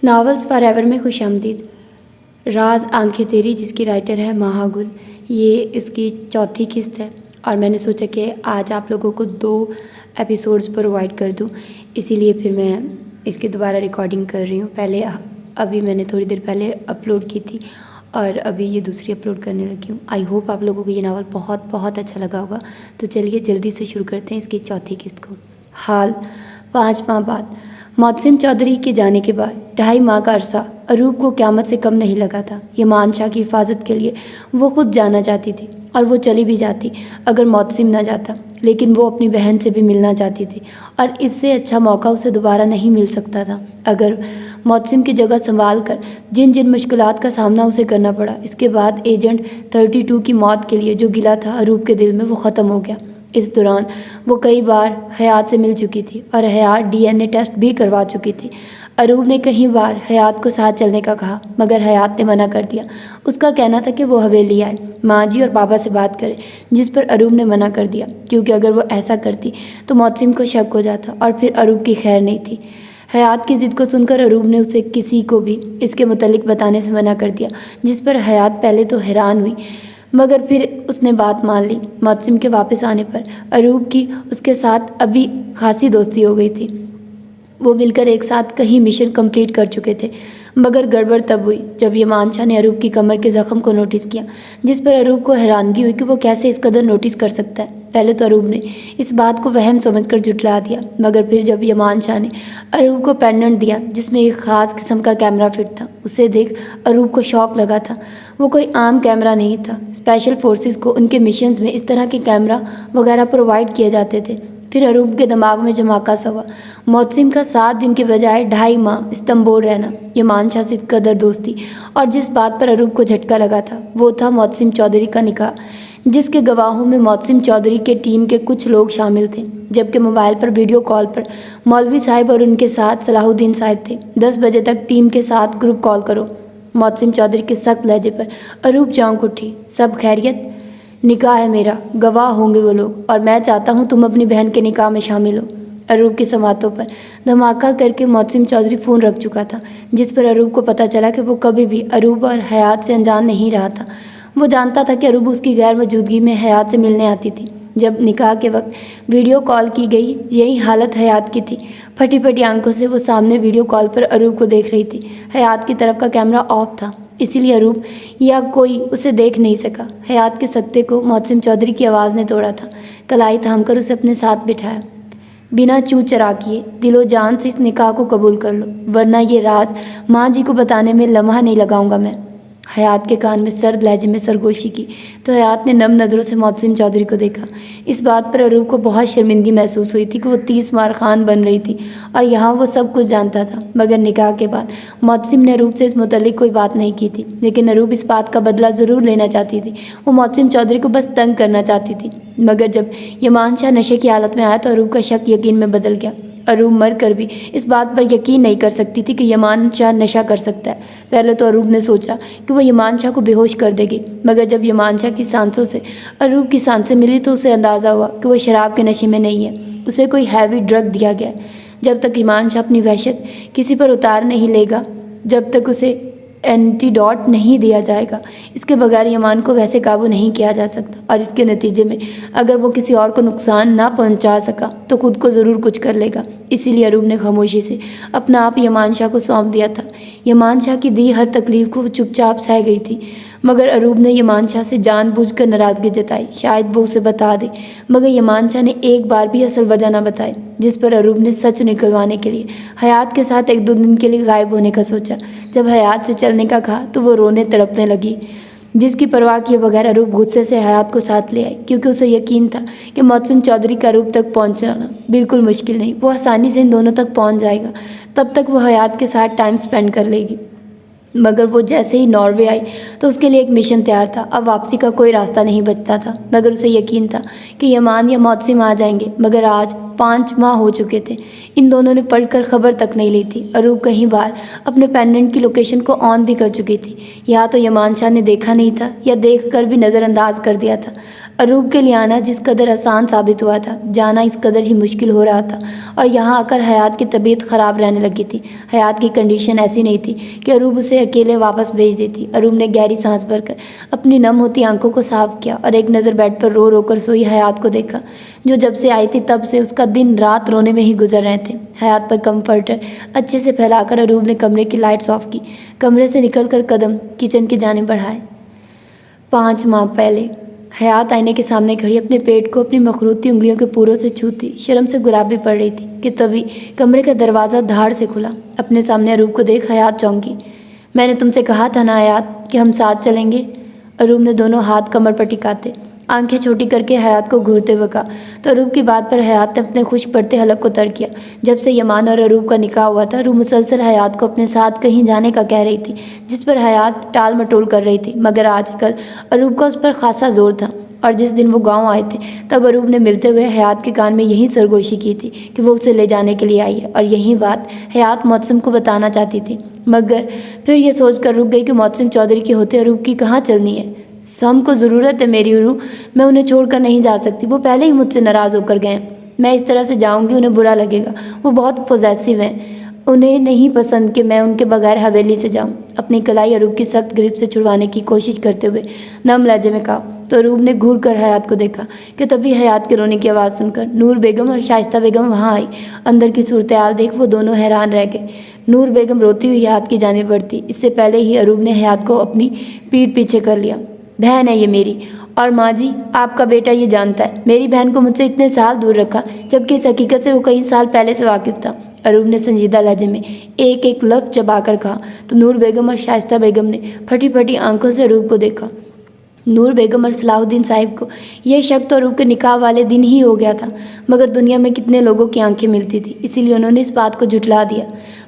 Novels forever में खुशामदीद। राज आंखें तेरी, जिसकी राइटर है महागुल, ये इसकी चौथी किस्त है और मैंने सोचा कि आज आप लोगों को 2 एपिसोड्स प्रोवाइड कर दूं, इसीलिए फिर मैं इसकी दोबारा रिकॉर्डिंग कर रही हूँ। पहले अभी मैंने थोड़ी देर पहले अपलोड की थी और अभी ये दूसरी अपलोड करने लगी हूँ। आई होप आप लोगों को ये नावल बहुत बहुत अच्छा लगा होगा। तो चलिए जल्दी से शुरू करते हैं इसकी चौथी किस्त को। हाल 5 माह बाद। मोहसिन चौधरी के जाने के बाद 2.5 माह का अरसा अरूप को क़यामत से कम नहीं लगा था। यमान शाह की हिफाजत के लिए वो खुद जाना चाहती थी और वो चली भी जाती अगर मोहसिन ना जाता, लेकिन वो अपनी बहन से भी मिलना चाहती थी और इससे अच्छा मौका उसे दोबारा नहीं मिल सकता था। अगर मोहसिन की जगह संभाल कर जिन जिन मुश्किलात का सामना उसे करना पड़ा, इसके बाद एजेंट 32 की मौत के लिए जो गिला था अरूप के दिल में, वो ख़त्म हो गया। इस दौरान वो कई बार हयात से मिल चुकी थी और हयात DNA टेस्ट भी करवा चुकी थी। अरूप ने कई बार हयात को साथ चलने का कहा, मगर हयात ने मना कर दिया। उसका कहना था कि वो हवेली आए, माँ जी और बाबा से बात करे, जिस पर अरूप ने मना कर दिया, क्योंकि अगर वो ऐसा करती तो मोहसिन को शक हो जाता और फिर अरूप की खैर नहीं थी। हयात की ज़िद को सुनकर अरूप ने उसे किसी को भी इसके मुतालिक बताने से मना कर दिया, जिस पर हयात पहले तो हैरान हुई, मगर फिर उसने बात मान ली। मोहसिन के वापस आने पर अरूप की उसके साथ अभी खासी दोस्ती हो गई थी। वो मिलकर एक साथ कई मिशन कंप्लीट कर चुके थे, मगर गड़बड़ तब हुई जब यमान शाह ने अरूप की कमर के ज़ख्म को नोटिस किया, जिस पर अरूप को हैरानगी हुई कि वो कैसे इस कदर नोटिस कर सकता है। पहले तो अरूप ने इस बात को वहम समझकर झुठला दिया, मगर फिर जब यमान शाह ने अरूप को पेंडेंट दिया जिसमें एक ख़ास किस्म का कैमरा फिट था, उसे देख अरूप को शौक लगा था। वो कोई आम कैमरा नहीं था। स्पेशल फोर्सेस को उनके मिशंस में इस तरह के कैमरा वगैरह प्रोवाइड किए जाते थे। फिर अरूप के दिमाग में जमाका सा हुआ। मोहसिन का 7 दिन के बजाय 2.5 माह इस्तांबुल रहना, यमान शाह से कदर दोस्ती, और जिस बात पर अरूप को झटका लगा था वो था मोहसिन चौधरी का निकाह, जिसके गवाहों में मोहसिन चौधरी के टीम के कुछ लोग शामिल थे। जबकि मोबाइल पर वीडियो कॉल पर मौलवी साहब और उनके साथ सलाहुद्दीन साहब थे। 10 बजे तक टीम के साथ ग्रुप कॉल करो। मोहसिन चौधरी के सख्त लहजे पर अरूप चौंक उठी। सब खैरियत? निकाह है मेरा, गवाह होंगे वो लोग, और मैं चाहता हूँ तुम अपनी बहन के निकाह में शामिल हो। अरूप की समातों पर धमाका करके मोहसिन चौधरी फ़ोन रख चुका था, जिस पर अरूप को पता चला कि वो कभी भी अरूप और हयात से अनजान नहीं रहा था। वो जानता था कि अरूप उसकी गैर मौजूदगी में हयात से मिलने आती थी। जब निकाह के वक्त वीडियो कॉल की गई, यही हालत हयात की थी। फटी फटी आंखों से वो सामने वीडियो कॉल पर अरूप को देख रही थी। हयात की तरफ का कैमरा ऑफ था, इसीलिए अरूप या कोई उसे देख नहीं सका। हयात के सत्ते को मोहसिन चौधरी की आवाज़ ने तोड़ा था। कलाई थामकर उसे अपने साथ बिठाया। बिना चू चरा किए दिलो जान से इस निकाह को कबूल कर लो, वरना ये राज माँ जी को बताने में लम्हा नहीं लगाऊंगा मैं। हयात के कान में सर्द लहजे में सरगोशी की तो हयात ने नम नज़रों से मोहसिन चौधरी को देखा। इस बात पर अरूप को बहुत शर्मिंदगी महसूस हुई थी कि वो 30 मार खान बन रही थी और यहाँ वो सब कुछ जानता था। मगर निकाह के बाद मोहसिन ने अरूप से इस मुतालिक कोई बात नहीं की थी, लेकिन अरूप इस बात का बदला ज़रूर लेना चाहती थी। वो मोहसिन चौधरी को बस तंग करना चाहती थी। मगर जब यमान शाह नशे की हालत में आया तो अरूप का शक यकीन में बदल गया। अरूप मर कर भी इस बात पर यकीन नहीं कर सकती थी कि यमान शाह नशा कर सकता है। पहले तो अरूप ने सोचा कि वो यमान शाह को बेहोश कर देगी, मगर जब यमान शाह की सांसों से अरूप की सांसें मिली तो उसे अंदाज़ा हुआ कि वो शराब के नशे में नहीं है। उसे कोई हैवी ड्रग दिया गया है। जब तक यमान शाह अपनी वहशत किसी पर उतार नहीं लेगा, जब तक उसे एंटीडोट नहीं दिया जाएगा, इसके बगैर यमान को वैसे काबू नहीं किया जा सकता, और इसके नतीजे में अगर वो किसी और को नुकसान ना पहुंचा सका तो खुद को ज़रूर कुछ कर लेगा। इसीलिए अरूप ने खामोशी से अपना आप यमान शाह को सौंप दिया था। यमान शाह की दी हर तकलीफ को वो चुपचाप सह गई थी, मगर अरूप ने यमान शाह से जानबूझकर नाराज़गी जताई। शायद वो उसे बता दे, मगर यमान शाह ने एक बार भी असल वजह ना बताई, जिस पर अरूप ने सच निकलवाने के लिए हयात के साथ 1-2 दिन के लिए गायब होने का सोचा। जब हयात से चलने का कहा तो वो रोने तड़पने लगी, जिसकी परवाह किए बगैर अरूप गुस्से से हयात को साथ ले आई, क्योंकि उसे यकीन था कि मोहसिन चौधरी का अरूप तक पहुंचना बिल्कुल मुश्किल नहीं, वो आसानी से इन दोनों तक पहुंच जाएगा। तब तक वो हयात के साथ टाइम स्पेंड कर लेगी। मगर वो जैसे ही नॉर्वे आई तो उसके लिए एक मिशन तैयार था। अब वापसी का कोई रास्ता नहीं बचता था, मगर उसे यकीन था कि यमान या मोहसिन आ जाएंगे। मगर आज 5 माह हो चुके थे। इन दोनों ने पढ़कर खबर तक नहीं ली थी। अरूप कई बार अपने पेंडेंट की लोकेशन को ऑन भी कर चुकी थी। या तो यमान शाह ने देखा नहीं था या देखकर भी नज़रअंदाज कर दिया था। अरूप के लिए आना जिस कदर आसान साबित हुआ था, जाना इस कदर ही मुश्किल हो रहा था। और यहाँ आकर हयात की तबीयत ख़राब रहने लगी थी। हयात की कंडीशन ऐसी नहीं थी कि अरूप उसे अकेले वापस भेज देती। अरूप ने गहरी सांस भरकर अपनी नम होती आंखों को साफ किया और एक नज़र बेड पर रो रो कर सोई हयात को देखा, जो जब से आई थी तब से उसका दिन रात रोने में ही गुजर रहे थे। हयात पर कंफर्टर अच्छे से फैलाकर अरूप ने कमरे की लाइट्स ऑफ की। कमरे से निकलकर कदम किचन की जानिब बढ़ाए। 5 माह पहले हयात आईने के सामने खड़ी अपने पेट को अपनी मखरूती उंगलियों के पूरों से छूती शर्म से गुलाबी पड़ रही थी कि तभी कमरे का दरवाज़ा धाड़ से खुला। अपने सामने अरूप को देख हयात चौंकी। मैंने तुमसे कहा था ना हयात कि हम साथ चलेंगे। अरूप ने दोनों हाथ कमर पर टिकाते आंखें छोटी करके हयात को घूरते हुए कहा, तो अरूप की बात पर हयात ने अपने खुश पड़ते हलक को तर्क किया। जब से यमान और अरूप का निकाह हुआ था, अरूप मुसलसल हयात को अपने साथ कहीं जाने का कह रही थी, जिस पर हयात टाल मटोल कर रही थी। मगर आजकल अरूप का उस पर खासा जोर था और जिस दिन वो गांव आए थे तब अरूप ने मिलते हुए हयात के कान में यही सरगोशी की थी कि वो उसे ले जाने के लिए आई है और यही बात हयात मौसम को बताना चाहती थी। मगर फिर ये सोचकर रुक गई कि मौसम चौधरी के होते अरूप की कहाँ चलनी है। सम को ज़रूरत है मेरी अरूप, मैं उन्हें छोड़कर नहीं जा सकती। वो पहले ही मुझसे नाराज़ होकर गए हैं। मैं इस तरह से जाऊंगी उन्हें बुरा लगेगा। वो बहुत पॉजेसिव हैं। उन्हें नहीं पसंद कि मैं उनके बगैर हवेली से जाऊं। अपनी कलाई अरूप की सख्त ग्रिप से छुड़वाने की कोशिश करते हुए नम लहजे में कहा, तो अरूप ने घूर कर हयात को देखा कि तभी हयात के रोने की आवाज़ सुनकर नूर बेगम और शाइस्ता बेगम वहाँ आई। अंदर की सूरत-ए-हाल देख वो दोनों हैरान रह गए। नूर बेगम रोती हुई हयात की जानिब बढ़ती। इससे पहले ही अरूप ने हयात को अपनी पीठ पीछे कर लिया। बहन है ये मेरी, और माँ जी आपका बेटा ये जानता है मेरी बहन को मुझसे इतने साल दूर रखा, जबकि इस हकीकत से वो कई साल पहले से वाकिफ था। अरूप ने संजीदा लहजे में एक एक लफ्ज़ चबाकर कहा, तो नूर बेगम और शाइस्ता बेगम ने फटी फटी आंखों से अरूप को देखा। नूर बेगम और सलाहुद्दीन साहिब को यह शक तो अरूप के निकाह वाले दिन ही हो गया था, मगर दुनिया में कितने लोगों की आंखें मिलती थी, इसीलिए उन्होंने इस बात को झुठला दिया।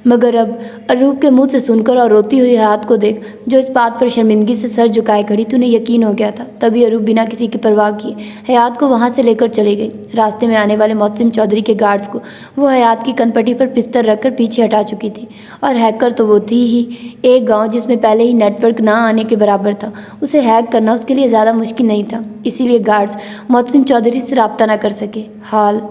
मगर अब अरूप के मुंह से सुनकर और रोती हुई हाथ को देख, जो इस बात पर शर्मिंदगी से सर झुकाए खड़ी थी, उन्हें यकीन हो गया था। तभी अरूप बिना किसी की परवाह किए हयात को वहाँ से लेकर चली गई। रास्ते में आने वाले मौसम चौधरी के गार्ड्स को वो हयात की कनपटी पर पिस्तर रखकर पीछे हटा चुकी थी। और हैकर तो वो थी ही। एक गाँव जिसमें पहले ही नेटवर्क ना आने के बराबर था, उसे हैक करना उसके लिए ज़्यादा मुश्किल नहीं था। इसीलिए गार्ड्स मौसम चौधरी से रब्ता न कर सके। हाल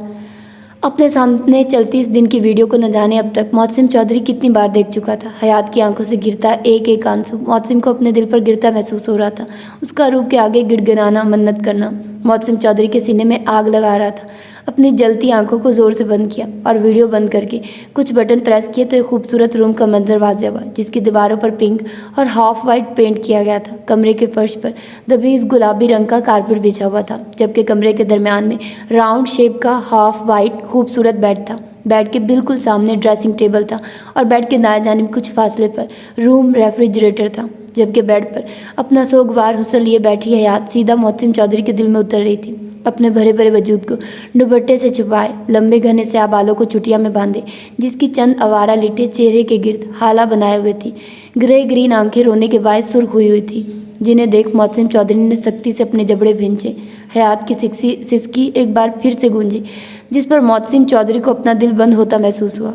अपने सामने चलती इस दिन की वीडियो को न जाने अब तक मौसम चौधरी कितनी बार देख चुका था। हयात की आंखों से गिरता एक एक आंसू मौसम को अपने दिल पर गिरता महसूस हो रहा था। उसका रूप के आगे गिड़गिड़ाना, मन्नत करना मौसम चौधरी के सीने में आग लगा रहा था। अपनी जलती आंखों को ज़ोर से बंद किया और वीडियो बंद करके कुछ बटन प्रेस किए तो एक खूबसूरत रूम का मंजर वाज़ेह हुआ, जिसकी दीवारों पर पिंक और हाफ वाइट पेंट किया गया था। कमरे के फर्श पर दबीज गुलाबी रंग का कारपेट बिछा हुआ था, जबकि कमरे के दरमियान में राउंड शेप का हाफ वाइट खूबसूरत बेड था। बेड के बिल्कुल सामने ड्रेसिंग टेबल था और बेड के दाएं जानिब कुछ फासले पर रूम रेफ्रिजरेटर था, जबकि बेड पर अपना सोगवार हुस्न लिए बैठी हयात सीधा मौसम चौधरी के दिल में उतर रही थी। अपने भरे भरे वजूद को दुपट्टे से छुपाए, लंबे घने स्याह बालों को चुटिया में बांधे, जिसकी चंद आवारा लिटे चेहरे के गिर्द हाला बनाए हुए थी, ग्रे ग्रीन आंखें रोने के बायस सुर्ख हुई हुई थी, जिन्हें देख मौसम चौधरी ने सख्ती से अपने जबड़े भींचे। हयात की सिसकी एक बार फिर से गूंजी, जिस पर मौसम चौधरी को अपना दिल बंद होता महसूस हुआ।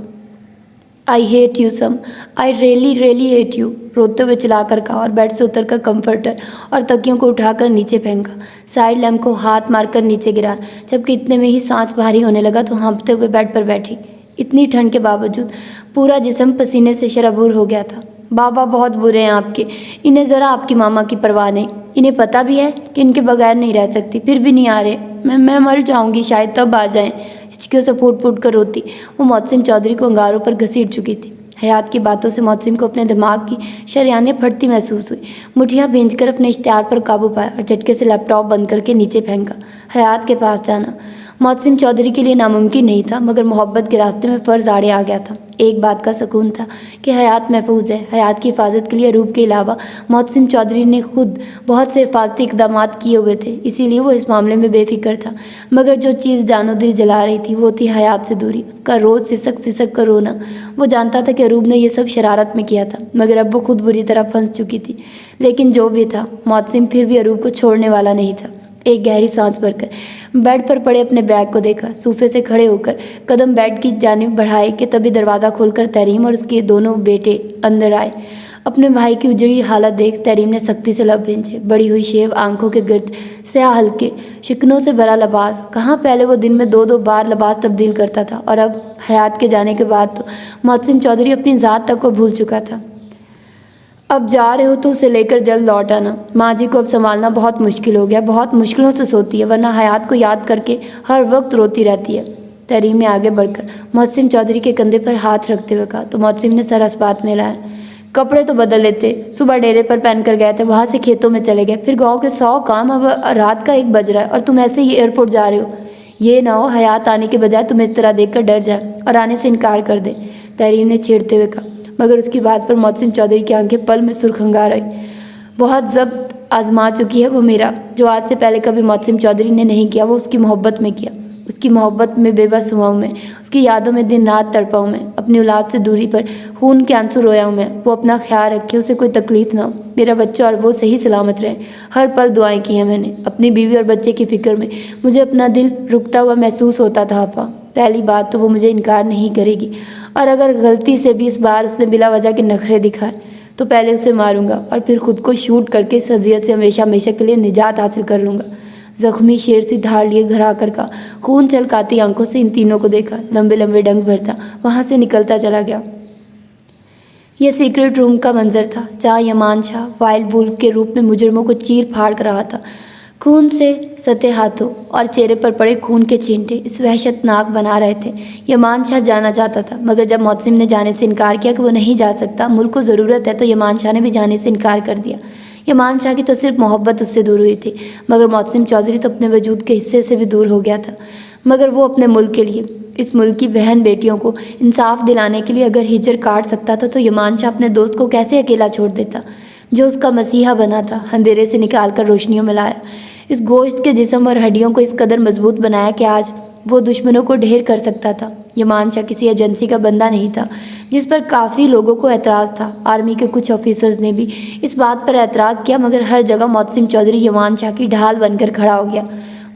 I hate you Sam, I really really hate you, रोते हुए चिल्लाकर कहा और बेड से उतरकर कंफर्टर और तकियों को उठाकर नीचे फेंका। साइड लैम्प को हाथ मारकर नीचे गिरा, जबकि इतने में ही सांस भारी होने लगा तो हाँफते हुए बेड पर बैठी। इतनी ठंड के बावजूद पूरा जिस्म पसीने से शराबूर हो गया था। बाबा बहुत बुरे हैं आपके, इन्हें ज़रा आपकी मामा की परवाह नहीं। इन्हें पता भी है कि इनके बगैर नहीं रह सकती, फिर भी नहीं आ रहे। मैं मर जाऊंगी, शायद तब आ जाएं। हिचकियों से फूट फूट कर रोती वो मौसम चौधरी को अंगारों पर घसीट चुकी थी। हयात की बातों से मौसम को अपने दिमाग की शरेआनें फटती महसूस हुई। मुठियाँ भींचकर अपने इश्तिहार पर काबू पाया और झटके से लैपटॉप बंद करके नीचे फेंका। हयात के पास जाना मौसम चौधरी के लिए नामुमकिन नहीं था, मगर मोहब्बत के रास्ते में फ़र्ज़ आड़े आ गया था। एक बात का सुकून था कि हयात महफूज है। हयात की हिफाजत के लिए रूप के अलावा मौसम चौधरी ने खुद बहुत से हिफाजती इकदाम किए हुए थे, इसीलिए वो इस मामले में बेफिक्र था। मगर जो चीज़ जानो दिल जला रही थी वो थी हयात से दूरी, उसका रोज़ सिसक सिसक कर रोना। वो जानता था कि रूप ने यह सब शरारत में किया था, मगर अब वो खुद बुरी तरह फंस चुकी थी। लेकिन जो भी था, मौसम फिर भी अरूप को छोड़ने वाला नहीं था। एक गहरी सांस भरकर बेड पर पड़े अपने बैग को देखा। सोफे से खड़े होकर कदम बेड की जानिब बढ़ाए कि तभी दरवाज़ा खोलकर तहरीम और उसके दोनों बेटे अंदर आए। अपने भाई की उजड़ी हालत देख तहरीम ने सख्ती से लब भींचे। बड़ी हुई शेव आंखों के गिर्द स्याह हल्के शिकनों से भरा लिबास। कहाँ पहले वो दिन में 2-2 बार लिबास तब्दील करता था, और अब हयात के जाने के बाद तो मोहसिन चौधरी अपनी ज़ात तक को भूल चुका था। अब जा रहे हो तो उसे लेकर जल्द लौट आना। माँ जी को अब संभालना बहुत मुश्किल हो गया, बहुत मुश्किलों से सोती है, वरना हयात को याद करके हर वक्त रोती रहती है। तहरीम ने आगे बढ़कर मोहसिन चौधरी के कंधे पर हाथ रखते हुए कहा तो मोहसिन ने सर अस्पात में लाया। कपड़े तो बदल लेते, सुबह डेरे पर पहन कर गए थे, वहाँ से खेतों में चले गए, फिर गाँव के 100 काम। अब रात का 1 बज रहा है और तुम ऐसे ही एयरपोर्ट जा रहे हो। ये ना हो हयात आने के बजाय तुम्हें इस तरह देखकर डर जाए और आने से इनकार कर दे, तहरीम ने छेड़ते हुए कहा। मगर उसकी बात पर मोहसिन चौधरी की आंखें पल में सुर्ख अंगार आई। बहुत जब्त आजमा चुकी है वो मेरा, जो आज से पहले कभी मोहसिन चौधरी ने नहीं किया, वो उसकी मोहब्बत में किया। उसकी मोहब्बत में बेबस हुआ हूँ मैं, उसकी यादों में दिन रात तड़पा हूँ मैं, अपनी औलाद से दूरी पर खून के आंसू रोया हूँ मैं। वो अपना ख्याल रखे, उसे कोई तकलीफ ना हो, मेरा बच्चा और वो सही सलामत रहे। हर पल दुआएं की हैं मैंने अपनी बीवी और बच्चे की फिक्र में। मुझे अपना दिल रुकता हुआ महसूस होता था आपा। पहली बात तो वो मुझे इनकार नहीं करेगी, और अगर गलती से भी इस बार उसने बिला वजह के नखरे दिखाए तो पहले उसे मारूंगा और फिर खुद को शूट करके इस अजियत से हमेशा हमेशा के लिए निजात हासिल कर लूँगा। जख्मी शेर सी धार लिए घर आकर का खून छलकाती आंखों से इन तीनों को देखा। लंबे लंबे डंक भरता वहाँ से निकलता चला गया। यह सीक्रेट रूम का मंजर था, जहाँ यमान शाह वाइल्ड वुल्फ के रूप में मुजरमों को चीर फाड़ कर रहा था। खून से सते हाथों और चेहरे पर पड़े खून के छींटे इस वहशतनाक बना रहे थे। यमान शाह जाना चाहता था, मगर जब मोहसिन ने जाने से इनकार किया कि वो नहीं जा सकता, मुल्क को ज़रूरत है, तो यमान शाह ने भी जाने से इनकार कर दिया। यमान शाह की तो सिर्फ मोहब्बत उससे दूर हुई थी, मगर मोहसिन चौधरी तो अपने वजूद के हिस्से से भी दूर हो गया था। मगर वो अपने मुल्क के लिए, इस मुल्क की बहन बेटियों को इंसाफ दिलाने के लिए अगर हिजर काट सकता था, तो यमान शाह अपने दोस्त को कैसे अकेला छोड़ देता, जो उसका मसीहा बना था, अंधेरे से निकाल कर रोशनियों में लाया, इस गोश्त के जिस्म और हड्डियों को इस कदर मजबूत बनाया कि आज वो दुश्मनों को ढेर कर सकता था। यमान शाह किसी एजेंसी का बंदा नहीं था, जिस पर काफ़ी लोगों को एतराज़ था। आर्मी के कुछ ऑफिसर्स ने भी इस बात पर एतराज़ किया, मगर हर जगह मोहसिन चौधरी यमान शाह की ढाल बनकर खड़ा हो गया।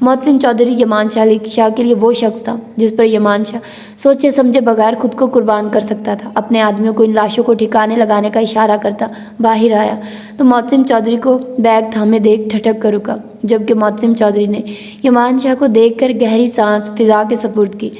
मोहसिन चौधरी यमान शाह के लिए वो शख्स था जिस पर यमान शाह सोचे समझे बगैर खुद को कुर्बान कर सकता था। अपने आदमियों को इन लाशों को ठिकाने लगाने का इशारा करता बाहर आया तो मोहसिन चौधरी को बैग थामे देख ठटक कर रुका, जबकि मोहसिन चौधरी ने यमान शाह को देखकर गहरी सांस फिजा के सपुर्द की।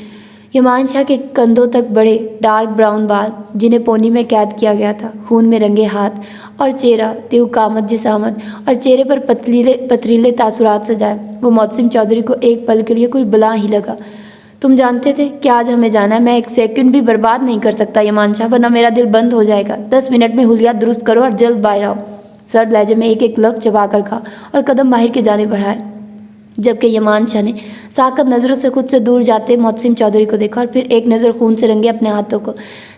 यमान शाह के कंधों तक बड़े डार्क ब्राउन बाल, जिन्हें पोनी में कैद किया गया था, खून में रंगे हाथ और चेहरा त्योकामत जिसामत और चेहरे पर पथरीले तासुरात सजाए। वो मोहसिन चौधरी को एक पल के लिए कोई बला ही लगा। तुम जानते थे कि आज हमें जाना है? मैं एक सेकंड भी बर्बाद नहीं कर सकता यमान शाह, वरना मेरा दिल बंद हो जाएगा। 10 मिनट में हुलिया दुरुस्त करो और जल्द बाहर आओ। सर्द लहजे में एक एक लफ्ज़ चबा कर खा और कदम बाहर की जाने बढ़ाए, जबकि यमान शाह ने साकत नज़रों से खुद से दूर जाते मोहसिन चौधरी को देखा और फिर एक नज़र खून से रंगे अपने हाथों को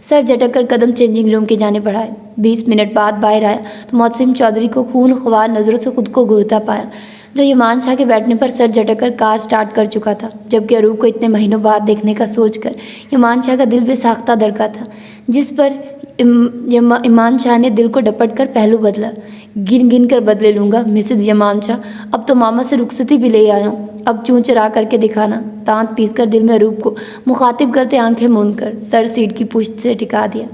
सर झटक कर कदम चेंजिंग रूम की जाने बढ़ाए। 20 मिनट बाद बाहर आया तो मोहसिन चौधरी को खून ख्वार नज़रों से खुद को घूरता पाया, जो यमान शाह के बैठने पर सर झटक कर कार स्टार्ट कर चुका था। जबकि अरूब को इतने महीनों बाद देखने का सोचकर यमान शाह का दिल बेसाख्ता धड़का था, जिस पर यमान शाह ने दिल को डपट कर पहलू बदला। गिन गिन कर बदले लूँगा मिसेज यमान शाह, अब तो मामा से रुखसती भी ले आया हूँ, अब चूँ चरा करके दिखाना। दांत पीस कर दिल में अरूब को मुखातिब करते आंखें मूंद कर सर सीट की पुश्त से टिका दिया।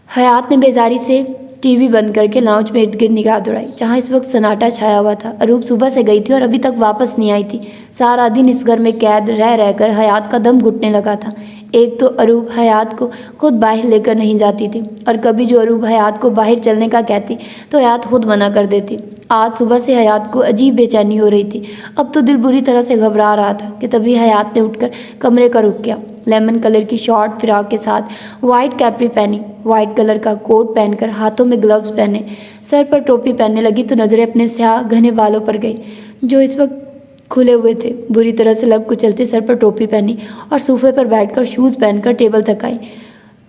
हयात ने बेजारी से टीवी बंद करके लाउंज में इर्द गिर्द निगाह दौड़ाई, जहाँ इस वक्त सन्नाटा छाया हुआ था। अरूब सुबह से गई थी और अभी तक वापस नहीं आई थी। सारा दिन इस घर में कैद रह रहकर हयात का दम घुटने लगा था। एक तो अरूब हयात को खुद बाहर लेकर नहीं जाती थी, और कभी जो अरूब हयात को बाहर चलने का कहती तो हयात खुद मना कर देती। आज सुबह से हयात को अजीब बेचैनी हो रही थी। अब तो दिल बुरी तरह से घबरा रहा था कि तभी हयात ने उठकर कमरे का रुख किया। लेमन कलर की शॉर्ट फ्रॉक के साथ वाइट कैपरी पहनी, वाइट कलर का कोट पहनकर, हाथों में ग्लव्स पहने, सर पर टोपी पहनने लगी तो नज़रें अपने स्याह घने बालों पर गई, जो इस वक्त खुले हुए थे। बुरी तरह से लब कुचलते सर पर टोपी पहनी और सोफे पर बैठकर शूज़ पहनकर टेबल तक आई।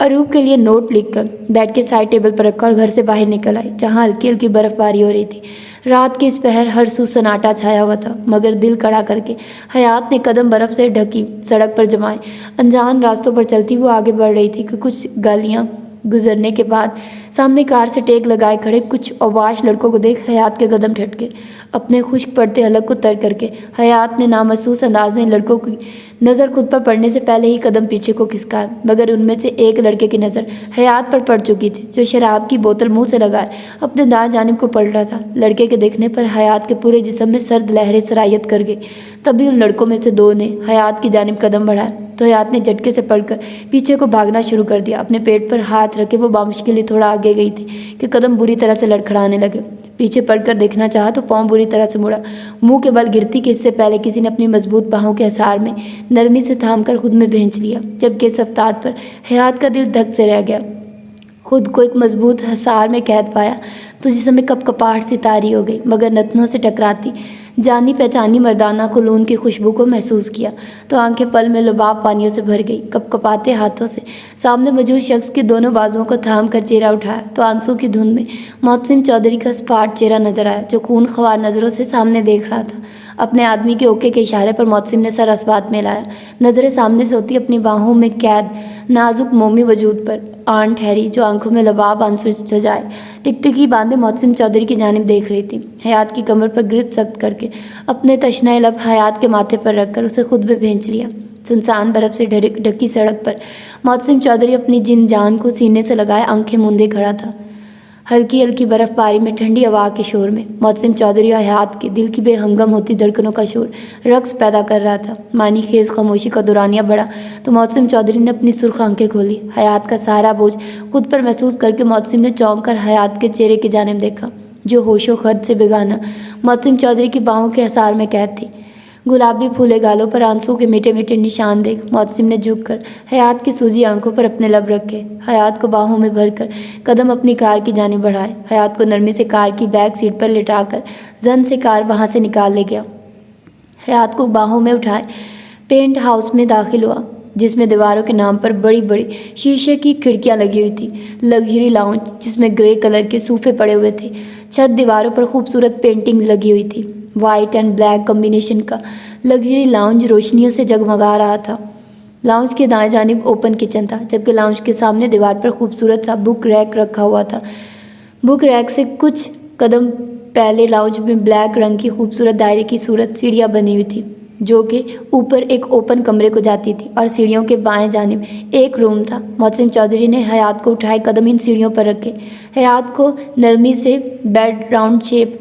अरूब के लिए नोट लिखकर बेड के साइड टेबल पर रखा और घर से बाहर निकल आई, जहाँ हल्की हल्की बर्फबारी हो रही थी। रात के इस पहर हर सू सन्नाटा छाया हुआ था, मगर दिल कड़ा करके हयात ने कदम बर्फ से ढकी सड़क पर जमाए अनजान रास्तों पर चलती वो आगे बढ़ रही थी कि कुछ गलियाँ गुजरने के बाद सामने कार से टेक लगाए खड़े कुछ अवाश लड़कों को देख हयात के कदम ठटके। अपने खुश्क पड़ते हलक को तर करके हयात ने नामहसूस अंदाज में लड़कों की नज़र खुद पर पड़ने से पहले ही कदम पीछे को खिसकाया, मगर उनमें से एक लड़के की नज़र हयात पर पड़ चुकी थी, जो शराब की बोतल मुंह से लगाए अपने दाएं जानिब को पलट रहा था। लड़के के देखने पर हयात के पूरे जिस्म में सर्द लहरें सरायत कर गई। तभी उन लड़कों में से दो ने हयात की जानिब कदम बढ़ाया तो हयात ने झटके से पड़कर पीछे को भागना शुरू कर दिया। अपने पेट पर हाथ रखे वो बामुश्किल थोड़ा आगे गई थी कि कदम बुरी तरह से लड़खड़ाने लगे। पीछे पड़कर देखना चाहा तो पाँव बुरी तरह से मुड़ा। मुंह के बल गिरती कि इससे पहले किसी ने अपनी मजबूत बाहों के हिसार में नरमी से थामकर खुद में भेंच लिया, जबकि इस अवतार पर हयात का दिल धक से रह गया। खुद को एक मजबूत हसार में कैद पाया तो जिसमें कपकपाहट सी तारी हो गई, मगर नथनों से टकराती जानी पहचानी मर्दाना कुलून की खुशबू को महसूस किया तो आंखें पल में लुबाब पानियों से भर गई। कपकपाते हाथों से सामने मौजूद शख्स के दोनों बाजुओं को थाम कर चेहरा उठाया तो आंसू की धुंध में मोहसिन चौधरी का स्पाट चेहरा नजर आया, जो खून ख्वार नज़रों से सामने देख रहा था। अपने आदमी के ओके के इशारे पर मोहसिन ने सर अस्बात में लाया, नज़रें सामने से होती अपनी बाहों में कैद नाजुक मोमी वजूद पर आन ठहरी, जो आंखों में लबाब आंसू सजाए टिकटिकी बांधे मोहसिन चौधरी की जानिब देख रही थी। हयात की कमर पर गिरफ्त सख्त करके अपने तशनाए लब हयात के माथे पर रखकर उसे खुद में भेंच लिया। सुनसान बर्फ से ढकी सड़क पर मोहसिन चौधरी अपनी जिन जान को सीने से लगाए आंखें मूंदे खड़ा था। हल्की हल्की बर्फबारी में ठंडी हवा के शोर में मोहसिन चौधरी और हयात के दिल की बेहंगम होती धड़कनों का शोर रक्स पैदा कर रहा था। मानी खेज खामोशी का दौरानिया बढ़ा तो मोहसिन चौधरी ने अपनी सुर्ख आंखें खोली। हयात का सारा बोझ खुद पर महसूस करके मोहसिन ने चौंक कर हयात के चेहरे की जानिब देखा, जो होशो खर्च से बेगाना मोहसिन चौधरी की बाहों के हसार में कैद थी। गुलाबी फूले गालों पर आंसू के मीठे मीठे निशान देख मोहसिन ने झुककर हयात की सूजी आंखों पर अपने लब रखे, हयात को बाहों में भरकर कदम अपनी कार की जानिब बढ़ाए। हयात को नरमी से कार की बैक सीट पर लिटाकर जन से कार वहां से निकाल ले गया। हयात को बाहों में उठाए पेंट हाउस में दाखिल हुआ, जिसमें दीवारों के नाम पर बड़ी बड़ी शीशे की खिड़कियां लगी हुई थी। लग्जरी लाउंज जिसमें ग्रे कलर के सोफे पड़े हुए थे। छत दीवारों पर खूबसूरत पेंटिंग्स लगी हुई थी। वाइट एंड ब्लैक कॉम्बिनेशन का लग्जरी लाउंज रोशनियों से जगमगा रहा था। लाउंज के दाएं जानिब ओपन किचन था, जबकि लाउंज के सामने दीवार पर खूबसूरत सा बुक रैक रखा हुआ था। बुक रैक से कुछ कदम पहले लाउंज में ब्लैक रंग की खूबसूरत दायरे की सूरत सीढ़ियाँ बनी हुई थी, जो कि ऊपर एक ओपन कमरे को जाती थी, और सीढ़ियों के बाएं जानिब एक रूम था। मोहसिन चौधरी ने हयात को उठाए कदम इन सीढ़ियों पर रखे। हयात को नरमी से बेड राउंड शेप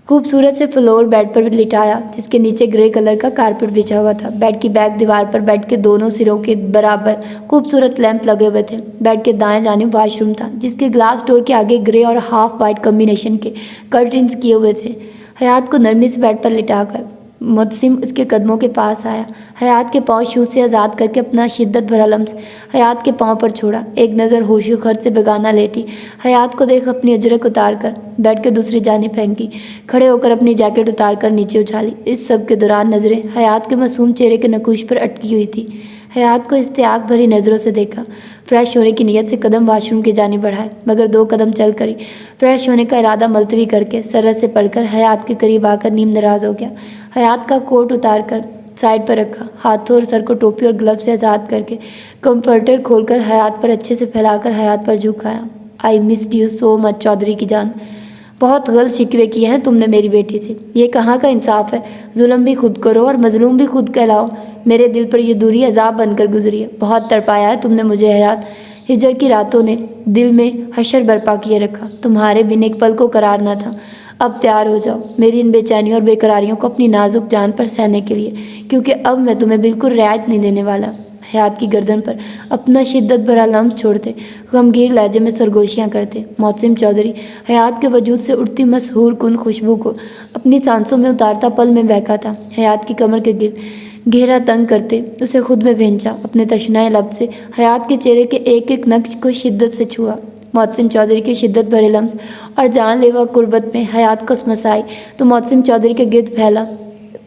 खूबसूरत से फ्लोर बेड पर लिटाया, जिसके नीचे ग्रे कलर का कारपेट बिछा हुआ था। बेड की बैक दीवार पर बेड के दोनों सिरों के बराबर खूबसूरत लैंप लगे हुए थे। बेड के दाएं जानिब वॉशरूम था, जिसके ग्लास डोर के आगे ग्रे और हाफ वाइट कॉम्बिनेशन के कर्टन्स किए हुए थे। हयात को नरमी से बेड पर लिटाकर मुतसिम उसके कदमों के पास आया। हयात के पाँव शूज से आज़ाद करके अपना शिद्दत भरा लम्स हयात के पाँव पर छोड़ा। एक नज़र होशो खर्च से बेगाना लेटी हयात को देख अपनी अजरक उतार कर बेड के दूसरी जानिब फेंकी। खड़े होकर अपनी जैकेट उतार कर नीचे उछाली। इस सब के दौरान नज़रें हयात के मासूम चेहरे के नकूश पर अटकी हुई थी। हयात को इस्तेआक भरी नज़रों से देखा। फ्रेश होने की नीयत से कदम वाशरूम की जानिब बढ़ाए, मगर 2 कदम चल कर ही फ्रेश होने का इरादा मुलतवी करके सरहद से पढ़कर हयात के करीब आकर नीम नाराज हो गया। हयात का कोट उतार कर साइड पर रखा, हाथों और सर को टोपी और ग्लव से आज़ाद करके कंफर्टर खोलकर हयात पर अच्छे से फैलाकर हयात पर झुकाया। I missed you so much Chaudhary की जान। बहुत गलत शिकवे किए हैं तुमने मेरी बेटी से। ये कहाँ का इंसाफ है? जुल्म भी खुद करो और मजलूम भी खुद कहलाओ। मेरे दिल पर यह दूरी अजाब बनकर गुजरी है। बहुत तड़पाया है तुमने मुझे हयात। हिजर की रातों ने दिल में हशर बर्पा किए रखा। तुम्हारे बिन एक पल को करार न था। अब तैयार हो जाओ मेरी इन बेचैनियों और बेकरारियों को अपनी नाजुक जान पर सहने के लिए, क्योंकि अब मैं तुम्हें बिल्कुल रियायत नहीं देने वाला। हयात की गर्दन पर अपना शिद्दत भरा लम्स छोड़ते गमगीर लहजे में सरगोशियाँ करते मोहसिन चौधरी हयात के वजूद से उड़ती मशहूर कुन खुशबू को अपनी सांसों में उतारता पल में बहका था। हयात की कमर के गिर घेरा तंग करते उसे खुद में भेंचा। अपने तशनाए लब से हयात के चेहरे के एक एक नक्श को शिद्दत से छुआ। मोहसिन चौधरी के शिद्दत भरे लम्स और जानलेवा कुर्बत में हयात कसमसाई तो मोहसिन चौधरी के गिर्द फैला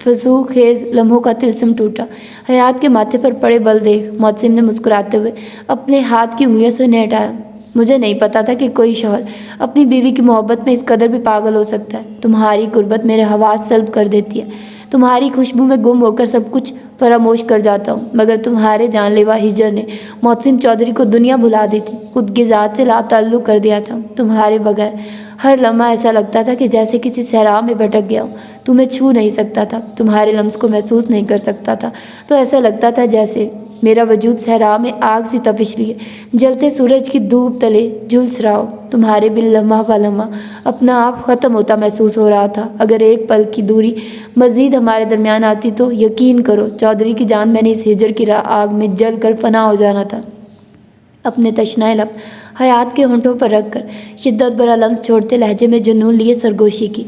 फजू खेज लम्हों का तिलस्म टूटा। हयात के माथे पर पड़े बल देख मोहसिन ने मुस्कुराते हुए अपने हाथ की उंगलियों से उन्हें हटाया। मुझे नहीं पता था कि कोई शौहर अपनी बीवी की मोहब्बत में इस कदर भी पागल हो सकता है। तुम्हारी कुर्बत मेरे हवास सल्ब कर देती है। तुम्हारी खुशबू में गुम होकर सब कुछ फरामोश कर जाता हूँ। मगर तुम्हारे जानलेवा हिजर ने मोहसिन चौधरी को दुनिया भुला दी थी, खुद की ज़ात से लाताल्लुक़ कर दिया था। तुम्हारे बगैर हर लम्हा ऐसा लगता था कि जैसे किसी सहरा में भटक गया हूँ। तुम्हें छू नहीं सकता था, तुम्हारे लम्स को महसूस नहीं कर सकता था, तो ऐसा लगता था जैसे मेरा वजूद सहरा में आग सी तपिश लिए जलते सूरज की धूप तले झुलस रहा हो। तुम्हारे बिन लम्हा व लम्हा अपना आप ख़त्म होता महसूस हो रहा था। अगर एक पल की दूरी मज़ीद हमारे दरमियान आती तो यकीन करो चौधरी की जान मैंने इस हिजर की आग में जल कर फना हो जाना था। अपने तशनाए लब हयात के होंठों पर रख कर शिद्दत भरा लम्स छोड़ते लहजे में जुनून लिए सरगोशी की।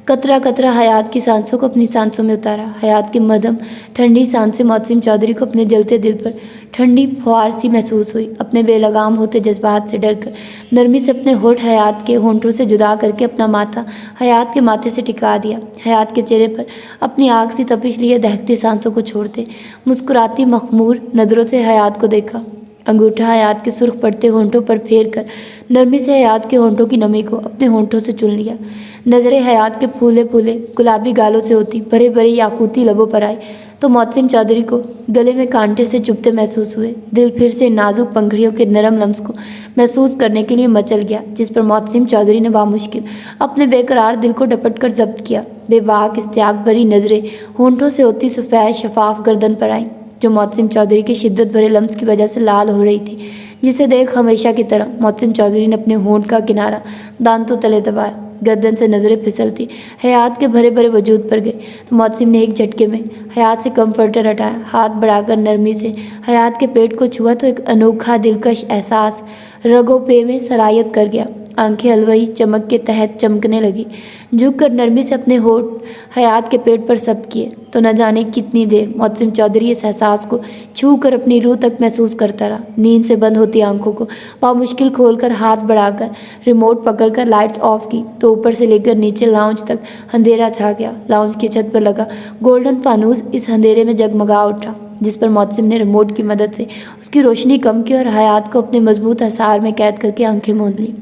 कतरा कतरा हयात की सांसों को अपनी सांसों में उतारा। हयात की मदम ठंडी सांसें मोहसिन चौधरी को अपने जलते दिल पर ठंडी फुहार सी महसूस हुई। अपने बेलगाम होते जज्बात से डरकर नरमी से अपने होठ हयात के होंठों से जुदा करके अपना माथा हयात के माथे से टिका दिया। हयात के चेहरे पर अपनी आग सी तपिश लिए दहकती सांसों को छोड़ते मुस्कुराती मखमूर नज़रों से हयात को देखा। अंगूठा हयात के सुर्ख पड़ते होंठों पर फेर कर नरमी से हयात के होंठों की नमी को अपने होंठों से चुन लिया। नज़रें हयात के फूले फूले गुलाबी गालों से होती भरे भरे याकूती लबों पर आए तो मोहसिन चौधरी को गले में कांटे से चुभते महसूस हुए। दिल फिर से नाजुक पंखड़ियों के नरम लम्स को महसूस करने के लिए मचल गया, जिस पर मोहसिन चौधरी ने बामुश्किल अपने बेकरार दिल को डपट कर जब्त किया। बेबाक इस्त्याक भरी नज़रें होंठों से होती सफ़ेद शफाफ गर्दन पर आईं, जो मोहसिन चौधरी के शिद्दत भरे लम्स की वजह से लाल हो रही थी, जिसे देख हमेशा की तरह मोहसिन चौधरी ने अपने होंठ का किनारा दांतों तले दबाया। गर्दन से नज़रें फिसलती हयात के भरे भरे वजूद पर गई तो मोहसिन ने एक झटके में हयात से कंफर्टर हटाया। हाथ बढ़ाकर नरमी से हयात के पेट को छुआ तो एक अनोखा दिलकश एहसास रगों पे में सरायत कर गया। आंखें अलवही चमक के तहत चमकने लगी। झुककर नरमी से अपने होठ हयात के पेट पर सब्त किए तो न जाने कितनी देर मोहसिन चौधरी इस एहसास को छू कर अपनी रूह तक महसूस करता रहा। नींद से बंद होती आंखों को बामुश्किल खोलकर हाथ बढ़ाकर रिमोट पकड़कर लाइट्स ऑफ की तो ऊपर से लेकर नीचे लाउंज तक अंधेरा छा गया। लाउंज की छत पर लगा गोल्डन फानूस इस अंधेरे में जगमगा उठा, जिस पर मोहसिन ने रिमोट की मदद से उसकी रोशनी कम की और हयात को अपने मजबूत हसार में कैद करके आंखें मूंद ली।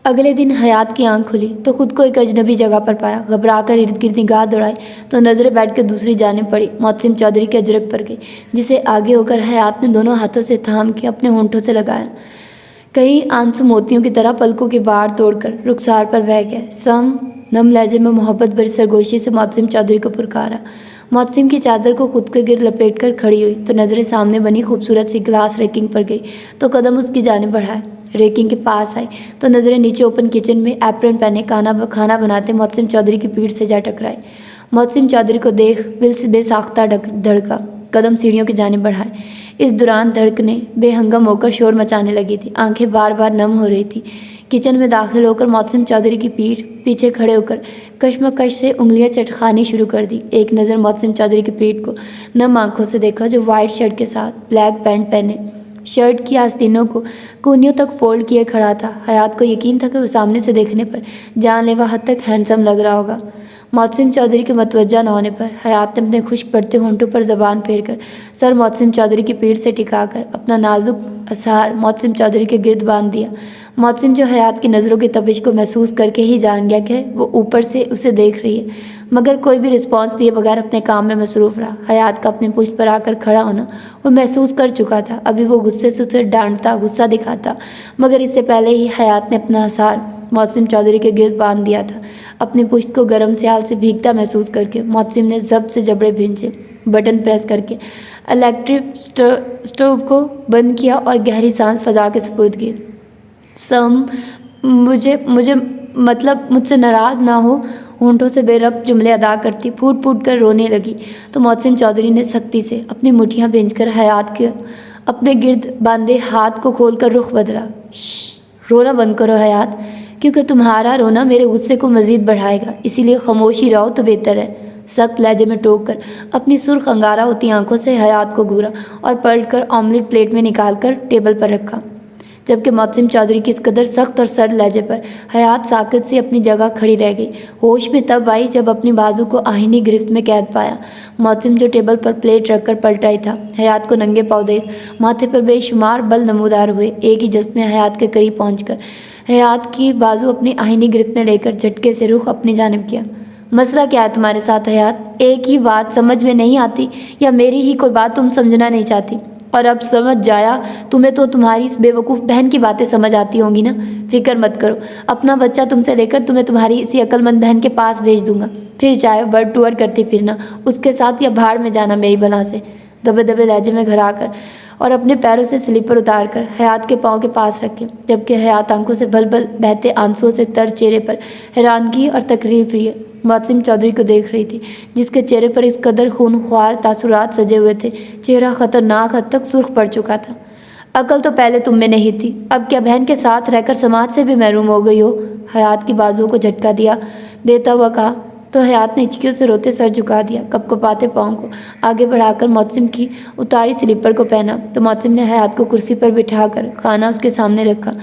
अगले दिन हयात की आंख खुली तो खुद को एक अजनबी जगह पर पाया। घबराकर इर्द गिर्द निगाह दौड़ाई तो नज़रें बैठ कर दूसरी जानिब पड़ी मोहसिन चौधरी के अजरक पर गई, जिसे आगे होकर हयात ने दोनों हाथों से थाम के अपने होंठों से लगाया। कई आंसू मोतियों की तरह पलकों के बाढ़ तोड़कर रुखसार पर बह गए। सम नम लहजे में मोहब्बत भरी सरगोशी से मोहसिन चौधरी को पुकारा। मोहसिन की चादर को खुद के गिर्द लपेट कर खड़ी हुई तो नज़रें सामने बनी खूबसूरत सी ग्लास रेकिंग पर गई तो कदम उसकी जानिब बढ़ाए। रेकिंग के पास आई तो नज़रें नीचे ओपन किचन में एप्रन पहने खाना बनाते मोहसिन चौधरी की पीठ से जा टकराई। मोहसिन चौधरी को देख दिल से बेसाख्ता धड़का, कदम सीढ़ियों की जानिब बढ़ाए। इस दौरान धड़कनें बेहंगम होकर शोर मचाने लगी थी, आंखें बार बार नम हो रही थी। किचन में दाखिल होकर मोहसिन चौधरी की पीठ पीछे खड़े होकर कश्मकश से उंगलियां चटखानी शुरू कर दी। एक नज़र मोहसिन चौधरी की पीठ को नम आंखों से देखा, जो वाइट शर्ट के साथ ब्लैक पैंट पहने शर्ट की आस्तीनों को कूनियों तक फोल्ड किए खड़ा था। हयात को यकीन था कि वो सामने से देखने पर जानलेवा हद तक हैंडसम लग रहा होगा। मोहसिन चौधरी के मतवज्जा न होने पर हयात ने अपने खुश्क पड़ते होंठों पर ज़बान फेरकर सर मोहसिन चौधरी की पीठ से टिकाकर अपना नाजुक असहार मोहसिन चौधरी के गिर्द बांध दिया। मोहसिन, जो हयात की नज़रों की तपिश को महसूस करके ही जान गया कि वो ऊपर से उसे देख रही है, मगर कोई भी रिस्पॉन्स दिए बगैर अपने काम में मसरूफ़ रहा। हयात का अपने पुष्ट पर आकर खड़ा होना वो महसूस कर चुका था। अभी वो गुस्से से उसे डांटता, गुस्सा दिखाता, मगर इससे पहले ही हयात ने अपना हसार मोहसिन चौधरी के गिर्द बांध दिया था। अपनी पुष्ट को गर्म स्याल से भीगता महसूस करके मोहसिन ने जब्त से जबड़े भींचे, बटन प्रेस करके इलेक्ट्रिक स्टोव को बंद किया और गहरी सांस फजा के सुपुर्द की। सम मुझे मतलब मुझसे नाराज़ ना हो, होंठों से बेरब्त जुमले अदा करती फूट फूट कर रोने लगी तो मोहसिन चौधरी ने सख्ती से अपनी मुठ्ठियाँ भींचकर हयात के अपने गिर्द बांधे हाथ को खोलकर रुख बदला। रोना बंद करो हयात, क्योंकि तुम्हारा रोना मेरे गुस्से को मज़ीद बढ़ाएगा, इसीलिए खामोशी रहो तो बेहतर है। सख्त लहजे में टोक कर अपनी सुर्ख अंगारा होती आंखों से हयात को घूरा और पलट कर ऑमलेट प्लेट में निकाल कर टेबल पर रखा। जबकि मोहसिन चौधरी की इस कदर सख्त और सर्द लहजे पर हयात साकित से अपनी जगह खड़ी रह गई। होश में तब आई जब अपनी बाजू को आहिनी गिरफ्त में कैद पाया। मोहसिन, जो टेबल पर प्लेट रखकर पलटा ही था, हयात को नंगे पाँव देख माथे पर बेशुमार बल नमूदार हुए। एक ही जश्न में हयात के करीब पहुँच हयात की बाजू अपनी आहिनी गिरफ्त में लेकर झटके से रुख अपनी जानिब किया। मसला क्या है तुम्हारे साथ हयात? एक ही बात समझ में नहीं आती या मेरी ही कोई बात तुम समझना नहीं चाहती? और अब समझ जाया तुम्हें तो तुम्हारी इस बेवकूफ़ बहन की बातें समझ आती होंगी ना। फिक्र मत करो, अपना बच्चा तुमसे लेकर तुम्हें तुम्हारी इसी अक्लमंद बहन के पास भेज दूंगा। फिर चाहे वर्ड टू वर्ड करती फिरना उसके साथ या भाड़ में जाना मेरी बला से। दबे दबे लहजे में घर आकर और अपने पैरों से स्लीपर उतार कर हयात के पाँव के पास रखे, जबकि हयात आंखों से भल भल बहते आंसुओं से तर चेहरे पर हैरानगी और तकरीर प्रिय मौसिम चौधरी को देख रही थी, जिसके चेहरे पर इस कदर खूनख्वार तासुरात सजे हुए थे। चेहरा खतरनाक हद तक सुर्ख पड़ चुका था। अकल तो पहले तुम में नहीं थी, अब क्या बहन के साथ रहकर समाज से भी महरूम हो गई हो? हयात की बाजुओं को झटका देता हुआ कहा तो हयात ने हिचकियों से रोते सर झुका दिया। कपकपाते पाँव को आगे बढ़ाकर मौसिम की उतारी स्लीपर को पहना तो मौसिम ने हयात को कुर्सी पर बिठाकर खाना उसके सामने रखा।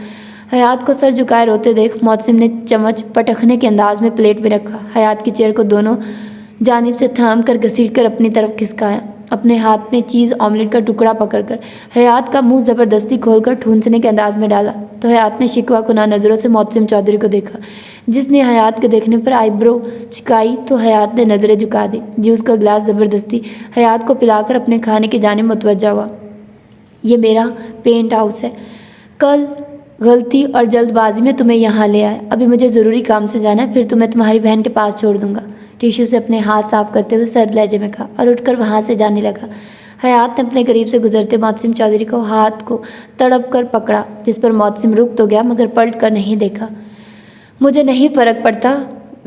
हयात को सर झुकाए रोते देख मौसिम ने चम्मच पटखने के अंदाज में प्लेट में रखा। हयात की चेयर को दोनों जानिब से थाम कर घसीट कर अपनी तरफ खिसकाया। अपने हाथ में चीज़ ऑमलेट का टुकड़ा पकड़कर हयात का मुंह ज़बरदस्ती खोलकर ठूंसने के अंदाज में डाला तो हयात ने शिकवा कुना नज़रों से मौसिम चौधरी को देखा, जिसने हयात के देखने पर आईब्रो चिकाई तो हयात ने नज़रें झुका दी। जूस का गिलास ज़बरदस्ती हयात को पिलाकर अपने खाने की जानिब मुतवज्जा हुआ। ये मेरा पेंट हाउस है, कल गलती और जल्दबाजी में तुम्हें यहाँ ले आया। अभी मुझे ज़रूरी काम से जाना है, फिर तुम्हें तुम्हारी बहन के पास छोड़ दूंगा। टिश्यू से अपने हाथ साफ करते हुए सर्द लहजे में कहा और उठकर वहाँ से जाने लगा। हयात ने अपने करीब से गुजरते मौसिम चौधरी को हाथ को तड़प कर पकड़ा, जिस पर मौसिम रुक तो गया मगर पलट कर नहीं देखा। मुझे नहीं फ़र्क पड़ता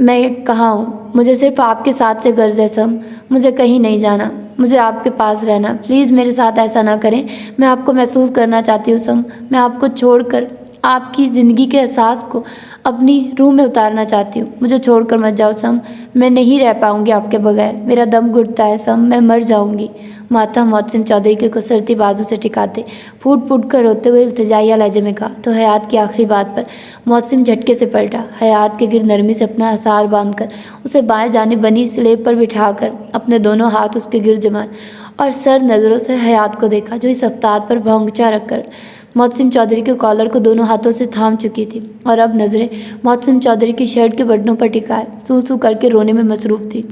मैं कहाँ हूँ, मुझे सिर्फ आपके साथ से गर्ज है सम। मुझे कहीं नहीं जाना, मुझे आपके पास रहना। प्लीज़ मेरे साथ ऐसा ना करें, मैं आपको महसूस करना चाहती हूँ सम। मैं आपको छोड़कर आपकी ज़िंदगी के एहसास को अपनी रूह में उतारना चाहती हूँ। मुझे छोड़कर मत जाओ सम, मैं नहीं रह पाऊँगी आपके बगैर। मेरा दम घुटता है सम, मैं मर जाऊँगी। माता मौसिम चौधरी के कसरती बाजू से टिकाते फूट फूट कर रोते हुए इल्तिजाइया लहजे में कहा तो हयात की आखिरी बात पर मौसिम झटके से पलटा। हयात के गिर नरमी से अपना हसार बांधकर उसे बाएं जानिब बनी स्लेब पर बिठाकर अपने दोनों हाथ उसके गिर जमान और सर नज़रों से हयात को देखा, जो इस अफ्ताब पर भौंकचा रखकर मौसिम चौधरी के कॉलर को दोनों हाथों से थाम चुकी थी और अब नज़रें मौसिम चौधरी की शर्ट के बटनों पर टिकाए सू सू करके रोने में मसरूफ़ थी।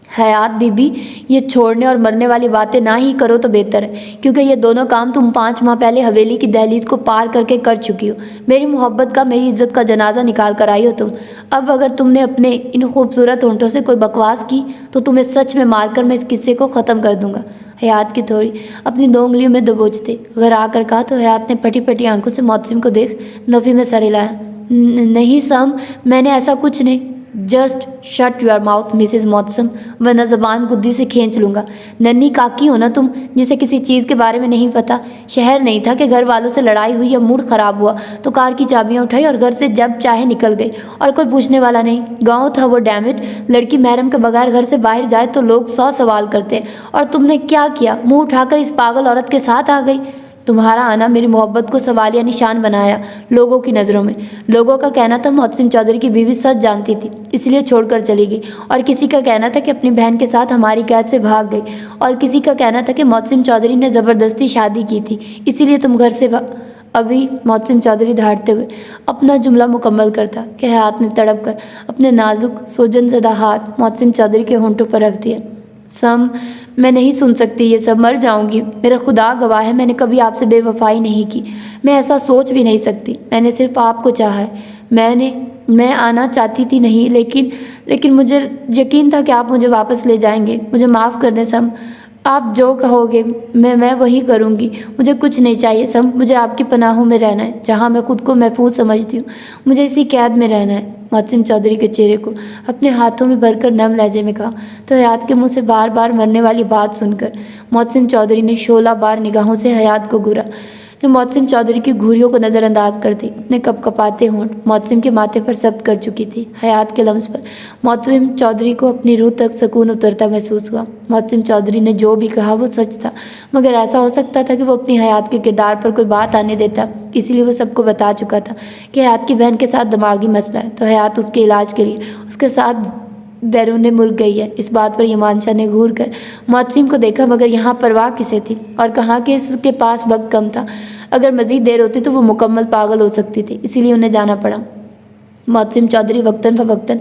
हयात बीबी, ये छोड़ने और मरने वाली बातें ना ही करो तो बेहतर है, क्योंकि ये दोनों काम तुम 5 माह पहले हवेली की दहलीज को पार करके कर चुकी हो। मेरी मोहब्बत का, मेरी इज्जत का जनाजा निकाल कर आई हो तुम। अब अगर तुमने अपने इन खूबसूरत होंठों से कोई बकवास की तो तुम्हें सच में मारकर मैं इस किस्से को ख़त्म कर दूंगा। हयात की थोड़ी अपनी 2 उंगलियों में दबोचते घर आकर कहा तो हयात ने फटी फटी आंखों से मौसिम को देख नफ़ी में सर हिलाया। नहीं सम, मैंने ऐसा कुछ नहीं। Just shut your mouth Mrs Mausam, वरना ज़बान बुद्धि से खींच लूँगा। नन्ही काकी हो ना तुम, जिसे किसी चीज़ के बारे में नहीं पता। शहर नहीं था कि घर वालों से लड़ाई हुई या मूड ख़राब हुआ तो कार की चाबियाँ उठाई और घर से जब चाहे निकल गई और कोई पूछने वाला नहीं। गाँव था वो, डैमेज। लड़की महरम के बगैर घर से बाहर जाए तो लोग 100 सवाल करते हैं, और तुमने क्या किया? मुँह उठाकर इस पागल औरत के साथ आ गई। तुम्हारा आना मेरी मोहब्बत को सवालिया निशान बनाया लोगों की नज़रों में। लोगों का कहना था मौसिम चौधरी की बीवी सच जानती थी, इसलिए छोड़कर चली गई, और किसी का कहना था कि अपनी बहन के साथ हमारी कैद से भाग गई, और किसी का कहना था कि मौसिम चौधरी ने ज़बरदस्ती शादी की थी, इसीलिए तुम घर से अभी मौसिम चौधरी दहाड़ते हुए अपना जुमला मुकम्मल करता कि हयात ने तड़प कर अपने नाजुक सोजनज़दा हाथ मौसिम चौधरी के होंठों पर रख दिया। सम, मैं नहीं सुन सकती ये सब, मर जाऊंगी। मेरा खुदा गवाह है, मैंने कभी आपसे बेवफाई नहीं की। मैं ऐसा सोच भी नहीं सकती। मैंने सिर्फ आपको चाहा है। मैं आना चाहती थी नहीं, लेकिन मुझे यकीन था कि आप मुझे वापस ले जाएंगे। मुझे माफ़ कर दें सम, आप जो कहोगे मैं वही करूँगी। मुझे कुछ नहीं चाहिए सम, मुझे आपकी पनाहों में रहना है, जहाँ मैं खुद को महफूज समझती हूँ। मुझे इसी कैद में रहना है। मौसिम चौधरी के चेहरे को अपने हाथों में भरकर नम लहजे में कहा तो हयात के मुंह से बार बार मरने वाली बात सुनकर मौसिम चौधरी ने 16 बार निगाहों से हयात को घूरा, जो मौसिम चौधरी की घूरियों को नज़रअंदाज करती अपने कपकपाते होंठ मौसिम के माथे पर जब्त कर चुकी थी। हयात के लम्स पर मौसिम चौधरी को अपनी रूह तक सुकून उतरता महसूस हुआ। मौसिम चौधरी ने जो भी कहा वो सच था, मगर ऐसा हो सकता था कि वो अपनी हयात के किरदार पर कोई बात आने देता, इसीलिए वो सबको बता चुका था कि हयात की बहन के साथ दिमागी मसला है, तो हयात उसके इलाज के लिए उसके साथ बैरून मुल्क गई है। इस बात पर यमानशाह ने घूर कर मौसिम को देखा, मगर यहाँ परवाह किसे थी, और कहाँ कि इसके पास वक्त कम था। अगर मज़ीद देर होती तो वो मुकम्मल पागल हो सकती थी, इसीलिए उन्हें जाना पड़ा। मोहसिन चौधरी वक्तन फ़वक्तन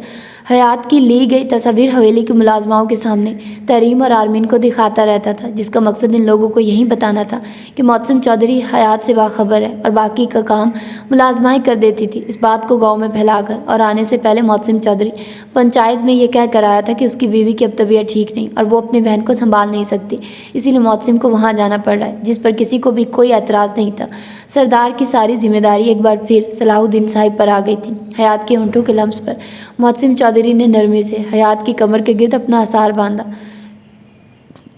हयात की ली गई तस्वीर हवेली की मुलाजमाओं के सामने तरीम और आर्मीन को दिखाता रहता था, जिसका मकसद इन लोगों को यही बताना था कि मोहसिन चौधरी हयात से बाखबर है और बाकी का काम मुलाजमाएँ कर देती थी। इस बात को गांव में फैलाकर और आने से पहले मोहसिन चौधरी पंचायत में ये कह कर आया था कि उसकी बीवी की अब तबीयत ठीक नहीं और वो अपनी बहन को संभाल नहीं सकती, इसीलिए मोहसिन को वहाँ जाना पड़ रहा है, जिस पर किसी को भी कोई एतराज़ नहीं था। सरदार की सारी जिम्मेदारी एक बार फिर सलाहुद्दीन साहिब पर आ गई थी। हयात के होंठों के लम्स पर मोहसिन चौधरी ने नरमी से हयात की कमर के गिर्द अपना आसार बांधा।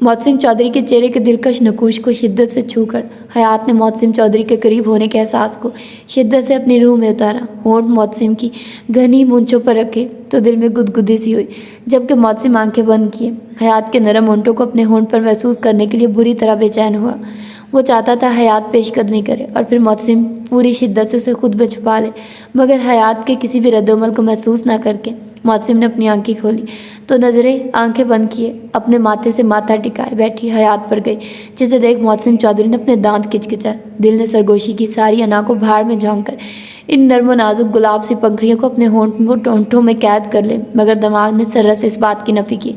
मोहसिन चौधरी के चेहरे के दिलकश नकूश को शिद्दत से छूकर हयात ने मोहसिन चौधरी के करीब होने के एहसास को शिद्दत से अपनी रूह में उतारा। होंठ मोहसिन की घनी मूंछों पर रखे तो दिल में गुदगुदी सी हुई, जबकि मोहसिन आंखें बंद किए हयात के नरम होंठों को अपने होंठ पर महसूस करने के लिए बुरी तरह बेचैन हुआ। वो चाहता था हयात पेशकदमी करे और फिर मोहसिन पूरी शिद्दत से उसे खुद में छुपा ले, मगर हयात के किसी भी रद्दोमल को महसूस ना करके मोहसिन ने अपनी आंखें खोली तो नज़रें आंखें बंद किए अपने माथे से माथा टिकाए बैठी हयात पर गई, जिसे देख मोहसिन चौधरी ने अपने दांत किचकिचाए। दिल ने सरगोशी की सारी अना को भाड़ में झोंक कर इन नर्म नाजुक गुलाब सी पंखड़ियों को अपने होंठों में कैद कर ले, मगर दिमाग ने सर्रा से इस बात की नफ़ी की।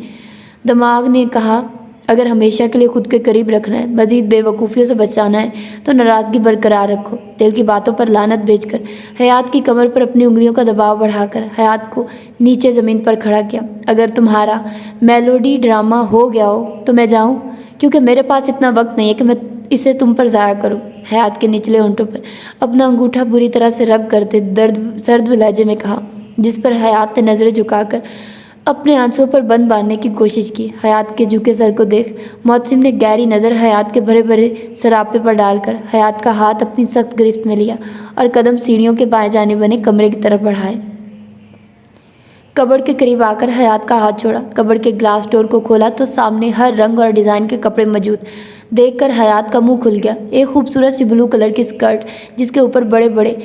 दिमाग ने कहा, अगर हमेशा के लिए खुद के करीब रखना है, मजीद बेवकूफ़ियों से बचाना है तो नाराज़गी बरकरार रखो। दिल की बातों पर लानत बेचकर हयात की कमर पर अपनी उंगलियों का दबाव बढ़ाकर हयात को नीचे ज़मीन पर खड़ा किया। अगर तुम्हारा मेलोडी ड्रामा हो गया हो तो मैं जाऊं, क्योंकि मेरे पास इतना वक्त नहीं है कि मैं इसे तुम पर ज़ाया करूं। हयात के निचले होंठों पर अपना अंगूठा बुरी तरह से रब करते सर्द लहजे में कहा, जिस पर हयात ने नज़रें झुकाकर अपने आंसुओं पर बंद बांधने की कोशिश की। हयात के झुके सर को देख मोहसिन ने गहरी नज़र हयात के भरे भरे सरापे पर डालकर हयात का हाथ अपनी सख्त गिरफ्त में लिया और कदम सीढ़ियों के बाएं जाने बने कमरे की तरफ बढ़ाए। कबर्ड के करीब आकर हयात का हाथ छोड़ा। कबर्ड के ग्लास डोर को खोला तो सामने हर रंग और डिज़ाइन के कपड़े मौजूद देखकर हयात का मुंह खुल गया। एक खूबसूरत सी ब्लू कलर की स्कर्ट जिसके ऊपर बड़े बड़े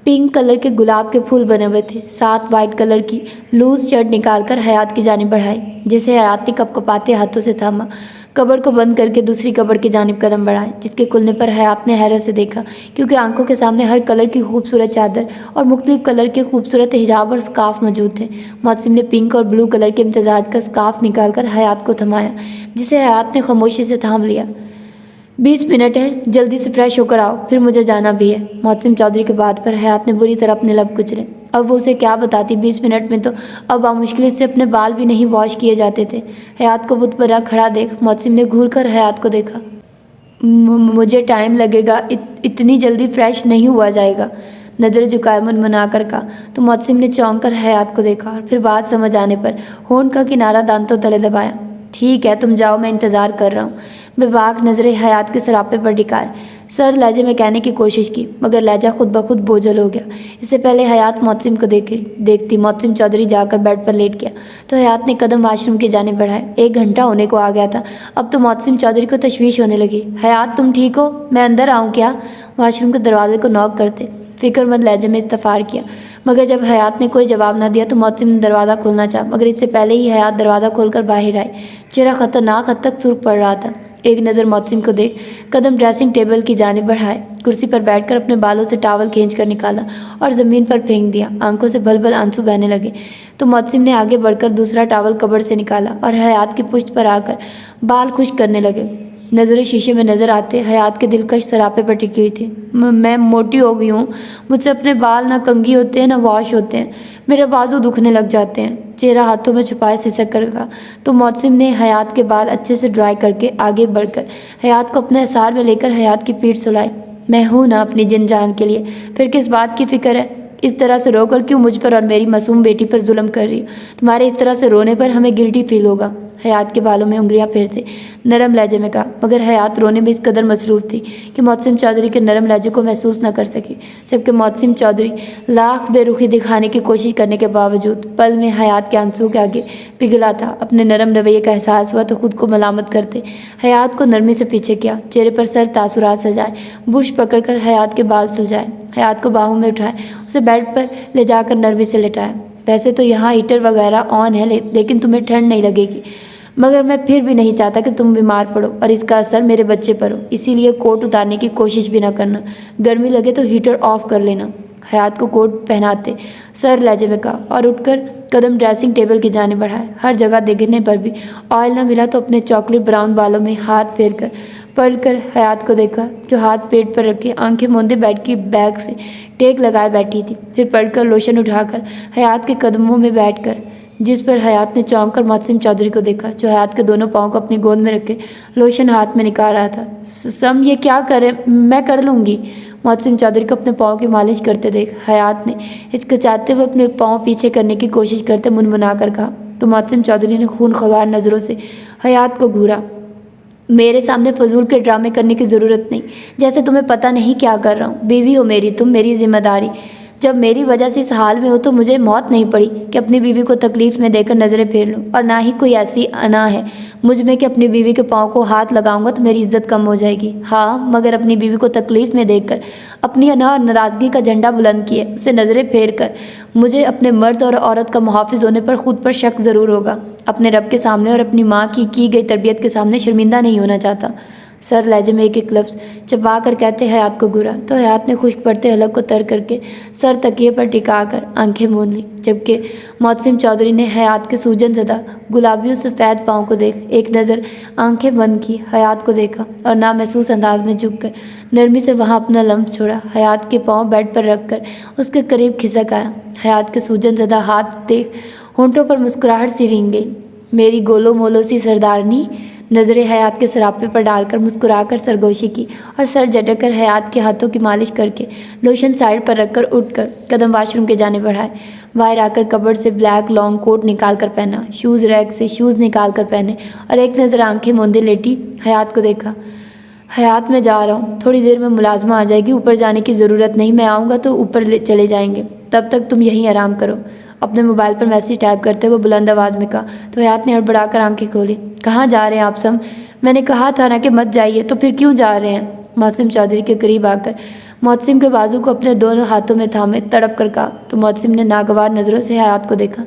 पिंक कलर के गुलाब के फूल बने हुए थे, साथ वाइट कलर की लूज शर्ट निकालकर हयात की जानिब बढ़ाई, जिसे हयात ने कपकपाते हाथों से थामा। कब्र को बंद करके दूसरी कब्र की जानिब कदम बढ़ाए, जिसके खुलने पर हयात ने हैरत से देखा, क्योंकि आंखों के सामने हर कलर की खूबसूरत चादर और मुख्तलिफ कलर के खूबसूरत हिजाब और स्काफ मौजूद थे। मोहसिन ने पिंक और ब्लू कलर के इम्तजाज का स्काफ निकालकर हयात को थमाया, जिसे हयात ने खामोशी से थाम लिया। 20 मिनट है, जल्दी से फ्रेश होकर आओ, फिर मुझे जाना भी है। मोहसिन चौधरी के बात पर हयात ने बुरी तरह अपने लब कुचले। अब वो उसे क्या बताती, 20 मिनट में तो अब बामुश्किल से अपने बाल भी नहीं वॉश किए जाते थे। हयात को बुत पर खड़ा देख मोहसिन ने घूर कर हयात को देखा। मुझे टाइम लगेगा, इतनी जल्दी फ्रेश नहीं हुआ जाएगा, नज़र झुकाए मुनमुना कर कहा। तो मोहसिन ने चौंक कर हयात को देखा और फिर बात समझ आने पर होंठ का किनारा दांतों तले दबाया। ठीक है, तुम जाओ, मैं इंतज़ार कर रहा हूँ। बेबाक नज़रें हयात के सरापे पर टिकाए सर लहजे में कहने की कोशिश की, मगर लहजा खुद ब खुद बोझल हो गया। इससे पहले हयात मोहसिन को देखती मोहसिन चौधरी जाकर बेड पर लेट गया तो हयात ने कदम वाशरूम की जानिब बढ़ाए। 1 घंटा होने को आ गया था। अब तो मोहसिन चौधरी को तशवीश होने लगी। हयात, तुम ठीक हो? मैं अंदर आऊँ क्या? वाशरूम के दरवाजे को नॉक करते फिक्रमंद लहजे में इस्तफार किया, मगर जब हयात ने कोई जवाब न दिया तो मोहसिन ने दरवाज़ा खोलना चाहा, मगर इससे पहले ही हयात दरवाज़ा खोलकर बाहर आई। चेहरा खतरनाक हद तक सुर्ख पड़ रहा था। एक नज़र मोहसिन को देख कदम ड्रेसिंग टेबल की जानिब बढ़ाए, कुर्सी पर बैठकर अपने बालों से टावल खींचकर निकाला और ज़मीन पर फेंक दिया। आंखों से भल भल आंसू बहने लगे तो मोहसिन ने आगे बढ़कर दूसरा टावल कब्र से निकाला और हयात की पुश्त पर आकर बाल खुश्क करने लगे। नज़रें शीशे में नज़र आते हयात के दिलकश सरापे पर टिकी हुई थी। मैं मोटी हो गई हूँ, मुझसे अपने बाल ना कंघी होते हैं ना वॉश होते हैं, मेरे बाजू दुखने लग जाते हैं। चेहरा हाथों में छुपाए सिसक कर कहा तो मोहसिन ने हयात के बाल अच्छे से ड्राई करके आगे बढ़कर हयात को अपने असार में लेकर हयात की पीठ सुलाई। मैं हूँ ना अपनी जिन जान के लिए, फिर किस बात की फ़िक्र है? इस तरह से रोकर क्यों मुझ पर और मेरी मासूम बेटी पर जुल्म कर रही हो? तुम्हारे इस तरह से रोने पर हमें गिल्टी फील होगा। हयात के बालों में उंगलियां फेरते नरम लहजे में कहा, मगर हयात रोने में इस कदर मसरूफ़ थी कि मोहसिन चौधरी के नरम लहजे को महसूस न कर सकी, जबकि मोहसिन चौधरी लाख बेरुखी दिखाने की कोशिश करने के बावजूद पल में हयात के आंसुओं के आगे पिघला था। अपने नरम रवैये का एहसास हुआ तो खुद को मलामत करते हयात को नरमी से पीछे किया, चेहरे पर सर तासुरात सजाए, बुर्श पकड़कर हयात के बाल सुलझाए, हयात को बाहों में उठाए, उसे बेड पर ले जाकर नरमी से लेटाया। वैसे तो यहाँ हीटर वगैरह ऑन है, लेकिन तुम्हें ठंड नहीं लगेगी, मगर मैं फिर भी नहीं चाहता कि तुम बीमार पड़ो और इसका असर मेरे बच्चे पर हो, इसीलिए कोट उतारने की कोशिश भी ना करना। गर्मी लगे तो हीटर ऑफ कर लेना। हयात को कोट पहनाते सर लहजे में कहा और उठकर कदम ड्रेसिंग टेबल की जाने बढ़ाए। हर जगह देखने पर भी ऑयल न मिला तो अपने चॉकलेट ब्राउन बालों में हाथ फेर कर पलट हयात को देखा, जो हाथ पेट पर रखे आंखें मूंदे बेड की बैग से टेक लगाए बैठी थी। फिर पलटकर लोशन उठाकर हयात के कदमों में बैठकर, जिस पर हयात ने चौंक कर मोहसिन चौधरी को देखा, जो हयात के दोनों पाँव को अपनी गोद में रखे लोशन हाथ में निकाल रहा था। सम ये क्या करे, मैं कर लूँगी। मोहसिन चौधरी को अपने पाँव की मालिश करते देख हयात ने हिचकिचाते हुए अपने पाँव पीछे करने की कोशिश करते मुनमुना कर कहा, तो मोहसिन चौधरी ने खून खवार नज़रों से हयात को घूरा। मेरे सामने फजूल के ड्रामे करने की ज़रूरत नहीं, जैसे तुम्हें पता नहीं क्या कर रहा हूँ। बीवी हो मेरी, तुम मेरी जिम्मेदारी। जब मेरी वजह से इस हाल में हो तो मुझे मौत नहीं पड़ी कि अपनी बीवी को तकलीफ़ में देकर नज़रें फेर लूँ, और ना ही कोई ऐसी अना है मुझ में कि अपनी बीवी के पाँव को हाथ लगाऊंगा तो मेरी इज्जत कम हो जाएगी। हाँ, मगर अपनी बीवी को तकलीफ़ में देखकर अपनी अना और नाराज़गी का झंडा बुलंद किए उसे नज़रें फेर कर मुझे अपने मर्द और औरत का मुहाफिज होने पर खुद पर शक ज़रूर होगा। अपने रब के सामने और अपनी माँ की गई तरबियत के सामने शर्मिंदा नहीं होना चाहता। सर लहजे में एक एक लफ्ज़ चबा कर कहते हयात को घूरा, तो हयात ने खुश्क पड़ते हलक को तर करके सर तकिए पर टिका कर आंखें मूंद ली, जबकि मोहसिन चौधरी ने हयात के सूजन ज़दा गुलाबी सफ़ेद पाँव को देख एक नज़र आंखें बंद की हयात को देखा और नामहसूस अंदाज में झुक कर नरमी से वहाँ अपना लम्ब छोड़ा। हयात के पाँव बेड पर रख कर उसके करीब खिसक आया। हयात के सूजन ज़दा हाथ देख होंठों पर मुस्कुराहट सी रेंग गई। मेरी गोलो मोलो सी सरदारनी, नज़रें हयात के सरापे पर डालकर मुस्कुराकर सरगोशी की और सर झटक कर हयात के हाथों की मालिश करके लोशन साइड पर रखकर उठकर कदम वाशरूम के जाने बढ़ाए। बाहर आकर कबर्ड से ब्लैक लॉन्ग कोट निकाल कर पहना, शूज़ रैक से शूज़ निकाल कर पहने और एक नज़र आंखें मूंदे लेटी हयात को देखा। हयात, मैं जा रहा हूँ, थोड़ी देर में मुलाजमा आ जाएगी, ऊपर जाने की ज़रूरत नहीं, मैं आऊँगा तो ऊपर चले जाएंगे, तब तक तुम यहीं आराम करो। अपने मोबाइल पर मैसेज टाइप करते हुए बुलंद आवाज़ में कहा, तो हयात ने हड़बड़ाकर आंखें खोली। कहाँ जा रहे हैं आप सब? मैंने कहा था ना कि मत जाइए, तो फिर क्यों जा रहे हैं? मोहसिन चौधरी के करीब आकर मोहसिन के बाजू को अपने दोनों हाथों में थामे तड़प कर कहा, तो मोहसिन ने नागवार नज़रों से हयात को देखा।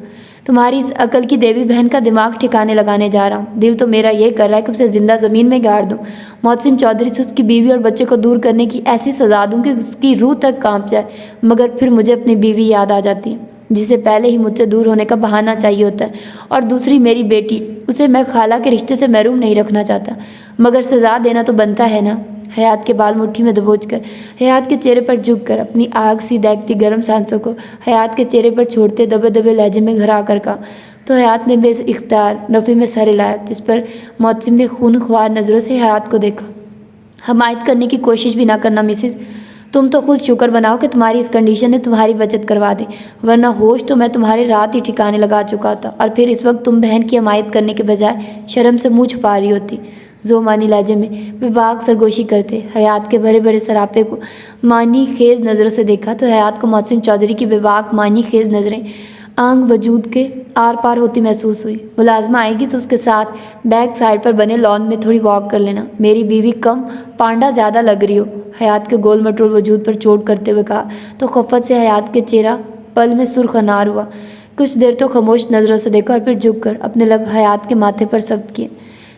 तुम्हारी इस अकल की देवी बहन का दिमाग ठिकाने लगाने जा रहा हूँ। दिल तो मेरा ये कर रहा है कि उसे ज़िंदा ज़मीन में गाड़ दूँ, मोहसिन चौधरी से उसकी बीवी और बच्चे को दूर करने की ऐसी सज़ा दूँ कि उसकी रूह तक कांप जाए। मगर फिर मुझे अपनी बीवी याद आ जाती है, जिसे पहले ही मुझसे दूर होने का बहाना चाहिए होता है, और दूसरी मेरी बेटी, उसे मैं खाला के रिश्ते से महरूम नहीं रखना चाहता, मगर सज़ा देना तो बनता है ना। हयात के बाल मुट्ठी में दबोचकर हयात के चेहरे पर झुककर अपनी आग सी दहकती गर्म सांसों को हयात के चेहरे पर छोड़ते दबे दबे लहजे में घरा कर कहा, तो हयात ने बेइख्तियार नफ़ी में सर हिलाया, जिस पर मोहसिन ने खून ख्वार नज़रों से हयात को देखा। हमायत करने की कोशिश भी ना करना मिसिस, तुम तो खुद शुक्र बनाओ कि तुम्हारी इस कंडीशन ने तुम्हारी बचत करवा दी, वरना होश तो मैं तुम्हारे रात ही ठिकाने लगा चुका था, और फिर इस वक्त तुम बहन की हमायत करने के बजाय शर्म से मुँह छुपा रही होती। जोमानी लहजे में बेबाक सरगोशी करते हयात के भरे भरे सरापे को मानी खेज नज़रों से देखा, तो हयात को मोहसिन चौधरी की बेबाक मानी खेज नज़रें आंग वजूद के आर पार होती महसूस हुई। मुलाजमा आएगी तो उसके साथ बैक साइड पर बने लॉन में थोड़ी वॉक कर लेना, मेरी बीवी कम पांडा ज़्यादा लग रही हो, हयात के गोल मटोल वजूद पर चोट करते हुए कहा, तो खफ़त से हयात के चेहरा पल में सुर्ख अनार हुआ। कुछ देर तो खामोश नज़रों से देखा और फिर झुक कर अपने लब हयात के माथे पर सख्त किए।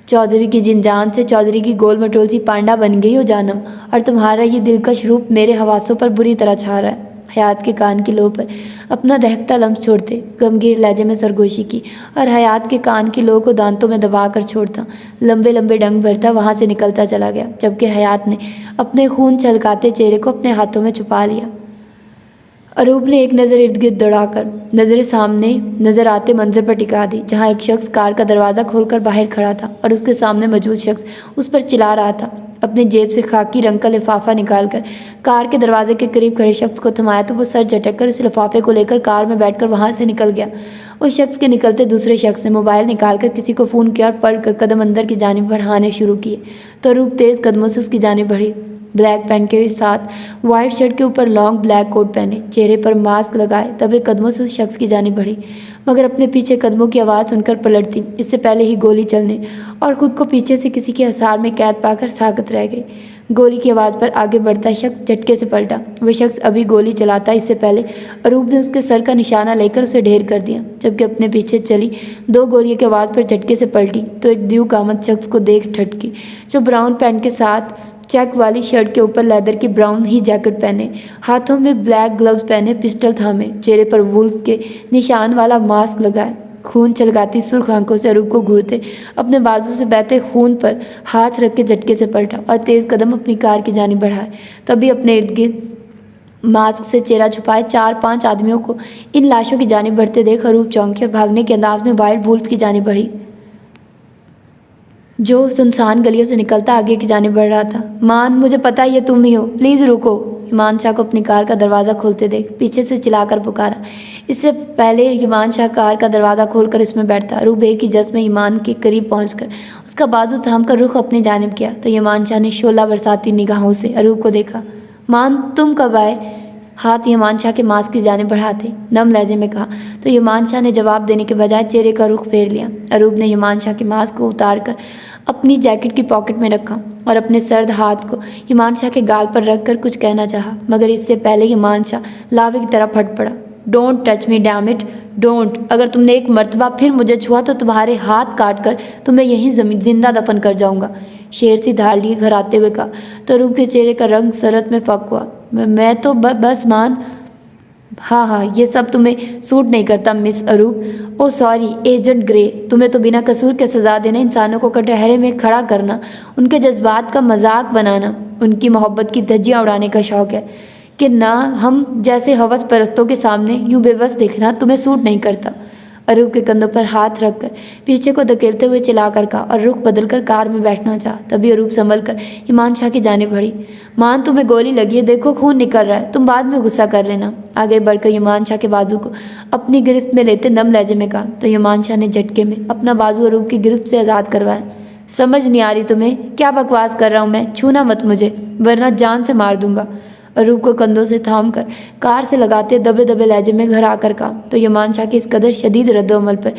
चौधरी की जिनजान से चौधरी की गोल मटोल सी पांडा बन गई हो जानम, और तुम्हारा ये दिलकश रूप मेरे हवासों पर बुरी तरह छा रहा है। हयात के कान की लो पर अपना दहकता लम्स छोड़ते गमगीर लहजे में सरगोशी की, और हयात के कान की लो को दांतों में दबा कर छोड़ता लंबे लंबे डंग भरता वहाँ से निकलता चला गया, जबकि हयात ने अपने खून छलकाते चेहरे को अपने हाथों में छुपा लिया। अरूप ने एक नज़र इर्द गिर्द दौड़ाकर नज़रें सामने नज़र आते मंजर पर टिका दी, जहाँ एक शख्स कार का दरवाज़ा खोलकर बाहर खड़ा था और उसके सामने मौजूद शख्स उस पर चिल्ला रहा था। अपनी जेब से खाकी रंग का लिफाफा निकालकर कार के दरवाजे के करीब खड़े शख्स को थमाया, तो वो सर झटक कर उस लिफाफे को लेकर कार में बैठकर वहाँ से निकल गया। उस शख्स के निकलते दूसरे शख्स ने मोबाइल निकालकर किसी को फ़ोन किया और पढ़कर कदम अंदर की जानिब बढ़ाने शुरू किए, तो अरूप तेज़ कदमों से उसकी जानिब बढ़ी। ब्लैक पैंट के साथ वाइट शर्ट के ऊपर लॉन्ग ब्लैक कोट पहने, चेहरे पर मास्क लगाए दबे कदमों से उस शख्स की जानिब बढ़ी, मगर अपने पीछे कदमों की आवाज़ सुनकर पलटती इससे पहले ही गोली चलने और खुद को पीछे से किसी के हिसार में कैद पाकर साकत रह गई। गोली की आवाज़ पर आगे बढ़ता शख्स झटके से पलटा। वह शख्स अभी गोली चलाता इससे पहले अरूप ने उसके सर का निशाना लेकर उसे ढेर कर दिया, जबकि अपने पीछे चली दो गोलियों की आवाज़ पर झटके से पलटी तो एक दीव कामत शख्स को देख ठटकी, जो ब्राउन पैंट के साथ चेक वाली शर्ट के ऊपर लेदर की ब्राउन ही जैकेट पहने, हाथों में ब्लैक ग्लव्स पहने, पिस्टल थामे, चेहरे पर वुल्फ के निशान वाला मास्क लगाए, खून छलकाती सुर्ख आंखों से अरूप को घूरते अपने बाजू से बहते खून पर हाथ रख के झटके से पलटा और तेज कदम अपनी कार की जानिब बढ़ाए। तभी अपने इर्द गिर्द मास्क से चेहरा छुपाए 4-5 आदमियों को इन लाशों की जानिब बढ़ते देख अरूप चौंकी और भागने के अंदाज में वाइल्ड वुल्फ की जानिब बढ़ी, जो सुनसान गलियों से निकलता आगे की जानिब बढ़ रहा था। मान, मुझे पता है ये तुम ही हो, प्लीज़ रुको। ईमान शाह को अपनी कार का दरवाज़ा खोलते देख पीछे से चिल्लाकर पुकारा। इससे पहले ईमान शाह कार का दरवाज़ा खोलकर इसमें बैठता, अरूप एक ही जज्ब में ईमान के करीब पहुंचकर उसका बाजू थामकर रुख अपनी जानिब किया तो ईमान शाह ने शोला बरसाती निगाहों से अरूप को देखा। मान, तुम कब आए? हाथ ईमान शाह के मास्क की जानिब बढ़ाते नम लहजे में कहा तो ईमान शाह ने जवाब देने के बजाय चेहरे का रुख फेर लिया। अरूप ने ईमान शाह के मास्क को उतारकर अपनी जैकेट की पॉकेट में रखा और अपने सर्द हाथ को ईमान शाह के गाल पर रखकर कुछ कहना चाहा, मगर इससे पहले ईमान शाह लावे की तरह फट पड़ा। Don't touch me damn it, don't. अगर तुमने एक मर्तबा फिर मुझे छुआ तो तुम्हारे हाथ काट कर तुम्हें यहीं जिंदा दफन कर जाऊंगा, शेर सी धार लिए घर आते हुए कहा तो अरूप के चेहरे का रंग सरत में फक हुआ। मैं तो बस मान, हाँ, ये सब तुम्हें सूट नहीं करता मिस अरूप। ओ सॉरी एजेंट ग्रे, तुम्हें तो बिना कसूर के सज़ा देना, इंसानों को कटहरे में खड़ा करना, उनके जज्बात का मजाक बनाना, उनकी मोहब्बत की धज्जियाँ उड़ाने का शौक़ है कि ना हम जैसे हवस परस्तों के सामने यूँ बेबस दिखना तुम्हें सूट नहीं करता। अरूप के कंधों पर हाथ रखकर पीछे को धकेलते हुए चिल्लाकर कहा और रुख बदलकर कार में बैठना चाहा। तभी अरूप संभल कर ईमान शाह की जानिब बढ़ी। मान, तुम्हें गोली लगी है, देखो खून निकल रहा है, तुम बाद में गुस्सा कर लेना। आगे बढ़कर ईमान शाह के बाजू को अपनी गिरफ्त में लेते नम लहजे में कहा तो ईमान शाह ने झटके में अपना बाजू अरूप की गिरफ्त से आज़ाद करवाया। समझ नहीं आ रही तुम्हें? क्या बकवास कर रहा हूँ मैं? छूना मत मुझे, वरना जान से मार दूंगा। अरूप को कंधों से थामकर कार से लगाते दबे दबे लहजे में घर आकर कहा तो ईमान शाह के इस कदर शदीद रद्दोअमल पर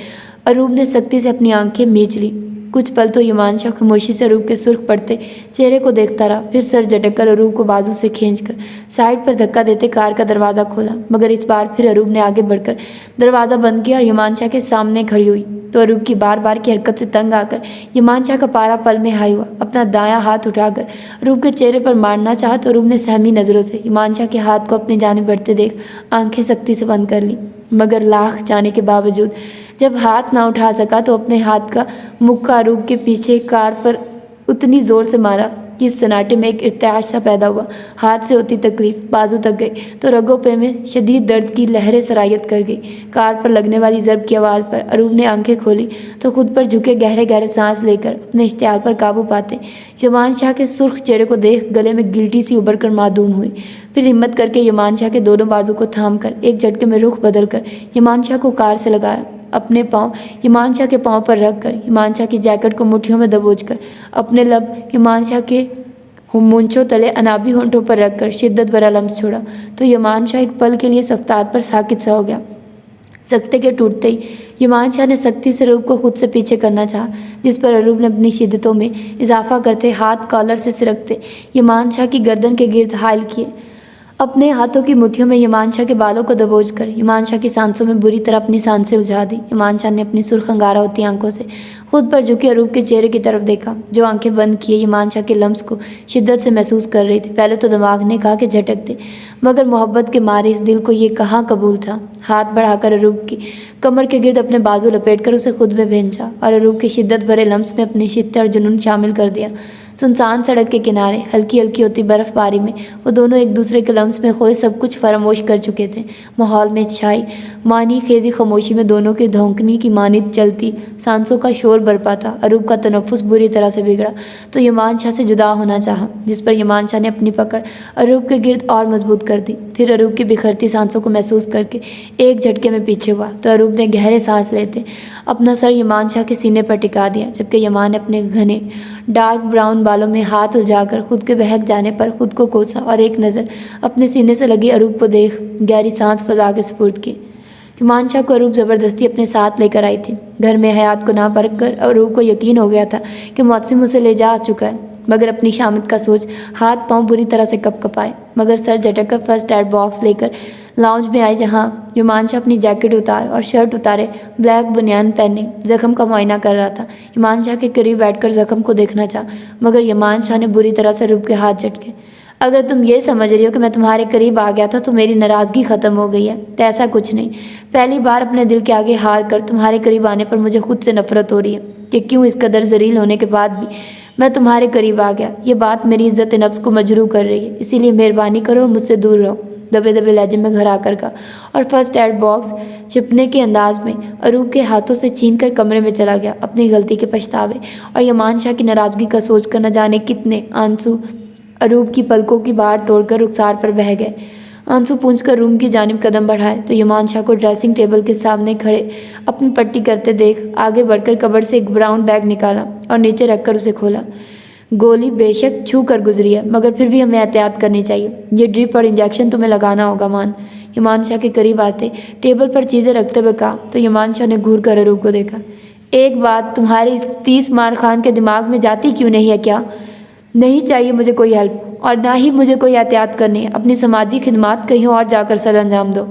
अरूप ने सख्ती से अपनी आंखें मीच ली। कुछ पल तो ईमान शाह खामोशी से अरूप के सुर्ख पड़ते चेहरे को देखता रहा, फिर सर झटक कर अरूप को बाजू से खींचकर साइड पर धक्का देते कार का दरवाज़ा खोला, मगर इस बार फिर अरूप ने आगे बढ़कर दरवाज़ा बंद किया और ईमान शाह के सामने खड़ी हुई तो अरूप की बार बार की हरकत से तंग आकर ईमान शाह का पारा पल में हाई हुआ। अपना दायां हाथ उठाकर अरूप के चेहरे पर मारना चाहा तो अरूप ने सहमी नज़रों से ईमान शाह के हाथ को अपनी जानिब बढ़ते देख आंखें सख्ती से बंद कर ली, मगर लाख चाहने के बावजूद जब हाथ ना उठा सका तो अपने हाथ का मुक्का अरूप के पीछे कार पर उतनी ज़ोर से मारा कि इस सन्नाटे में एक इर्तियाज सा पैदा हुआ। हाथ से होती तकलीफ बाजू तक गई तो रगों पे में शदीद दर्द की लहरें सरायत कर गई। कार पर लगने वाली ज़रब की आवाज़ पर अरूप ने आंखें खोली तो खुद पर झुके गहरे गहरे सांस लेकर अपने इश्तियाल पर काबू पाते ईमान शाह के सुर्ख चेहरे को देख गले में गिल्टी सी उभर कर मासूम हुई। फिर हिम्मत करके ईमान शाह के दोनों बाजू को थाम कर एक झटके में रुख बदल कर ईमान शाह को कार से लगाया। अपने पाँव ईमान शाह के पाँव पर रखकर ईमान शाह की जैकेट को मुट्ठियों में दबोचकर अपने लब ईमान शाह के मूंछों तले अनाबी होंठों पर रखकर शिद्दत भरा लम्स छोड़ा तो ईमान शाह एक पल के लिए सख्तात पर साकित सा हो गया। सख्ते के टूटते ही ईमान शाह ने सख्ती से अरूप को खुद से पीछे करना चाहा, जिस पर अरूप ने अपनी शिद्दतों में इजाफा करते हाथ कॉलर से सिरकते ईमान शाह की गर्दन के गिर्द हायल किए। अपने हाथों की मुट्ठियों में ईमान शाह के बालों को दबोचकर ईमान शाह की सांसों में बुरी तरह अपनी सांसें उलझा दी। ईमान शाह ने अपनी सुर्ख अंगारा होती आंखों से खुद पर झुके अरूप के चेहरे की तरफ देखा, जो आंखें बंद किए ईमान शाह के लम्स को शिद्दत से महसूस कर रही थी। पहले तो दिमाग ने कहा कि झटक दे, मगर मोहब्बत के मारे इस दिल को ये कहाँ कबूल था। हाथ बढ़ाकर अरूप की कमर के गिर्द अपने बाजू लपेटकर उसे खुद में भेजा और अरूप के शिद्दत भरे लम्स में अपनी शिद्दत और जुनून शामिल कर दिया। सुनसान सड़क के किनारे हल्की हल्की होती बर्फबारी में वो दोनों एक दूसरे के लम्स में खोए सब कुछ फरामोश कर चुके थे। माहौल में छाई मानी खेजी खामोशी में दोनों की धौंकनी की मानित चलती सांसों का शोर बरपा था। अरूप का तनफ्फुस बुरी तरह से बिगड़ा तो ईमान शाह से जुदा होना चाहा, जिस पर ईमान शाह ने अपनी पकड़ अरूप के गिर्द और मजबूत कर दी। फिर अरूप की बिखरती सांसों को महसूस करके एक झटके में पीछे हुआ तो अरूप ने गहरे सांस लेते अपना सर ईमान शाह के सीने पर टिका दिया, जबकि ईमान ने अपने घने डार्क ब्राउन बालों में हाथ उलझाकर खुद के बहक जाने पर खुद को कोसा और एक नज़र अपने सीने से लगे अरूप को देख गहरी सांस फजा के सुपुर्द की। ईमान शाह को अरूप ज़बरदस्ती अपने साथ लेकर आई थी। घर में हयात को ना परख कर अरूप को यकीन हो गया था कि मौसम उसे ले जा चुका है, मगर अपनी शामत का सोच हाथ पांव बुरी तरह से कपकपाए, मगर सर झटक कर फर्स्ट एड बॉक्स लेकर लाउंज में आई जहाँ हिमांशु अपनी जैकेट उतार और शर्ट उतारे ब्लैक बनियान पहने जख्म का मुआयना कर रहा था। हिमांशु के करीब बैठकर जख्म को देखना चाहा, मगर हिमांशु ने बुरी तरह से रूप के हाथ झटके। अगर तुम ये समझ रही हो कि मैं तुम्हारे करीब आ गया था तो मेरी नाराज़गी ख़त्म हो गई है, तो ऐसा कुछ नहीं। पहली बार अपने दिल के आगे हार कर तुम्हारे करीब आने पर मुझे खुद से नफरत हो रही है कि क्यों इस कदर ज़लील होने के बाद भी मैं तुम्हारे करीब आ गया। ये बात मेरी इज्जत नफ्स को मजरूह कर रही है, इसीलिए मेहरबानी करो और मुझसे दूर रहो। दबे दबे लहजे में घर आकर का और फर्स्ट एड बॉक्स चिपने के अंदाज में अरूप के हाथों से छीन कर कमरे में चला गया। अपनी गलती के पछतावे और हिमांशु की नाराज़गी का सोच कर न जाने कितने आंसू अरूप की पलकों की बाढ़ तोड़कर रुखसार पर बह गए। आंसू पूंछकर रूम की जानिब कदम बढ़ाए तो हिमांशु को ड्रेसिंग टेबल के सामने खड़े अपनी पट्टी करते देख आगे बढ़कर कबर्ड से एक ब्राउन बैग निकाला और नीचे रखकर उसे खोला। गोली बेशक छू कर गुजरी है, मगर फिर भी हमें एहतियात करनी चाहिए। ये ड्रिप और इंजेक्शन तुम्हें लगाना होगा मान। हिमांशु के करीब आते टेबल पर चीज़ें रखते हुए कहा तो हिमांशु ने घूर कर अरूप को देखा। एक बात तुम्हारे इस 30 मार खान के दिमाग में जाती क्यों नहीं है क्या? नहीं चाहिए मुझे कोई हेल्प और ना ही मुझे कोई एहतियात करनी है। अपनी समाजी खिदमत कहीं और जाकर सर अंजाम दो।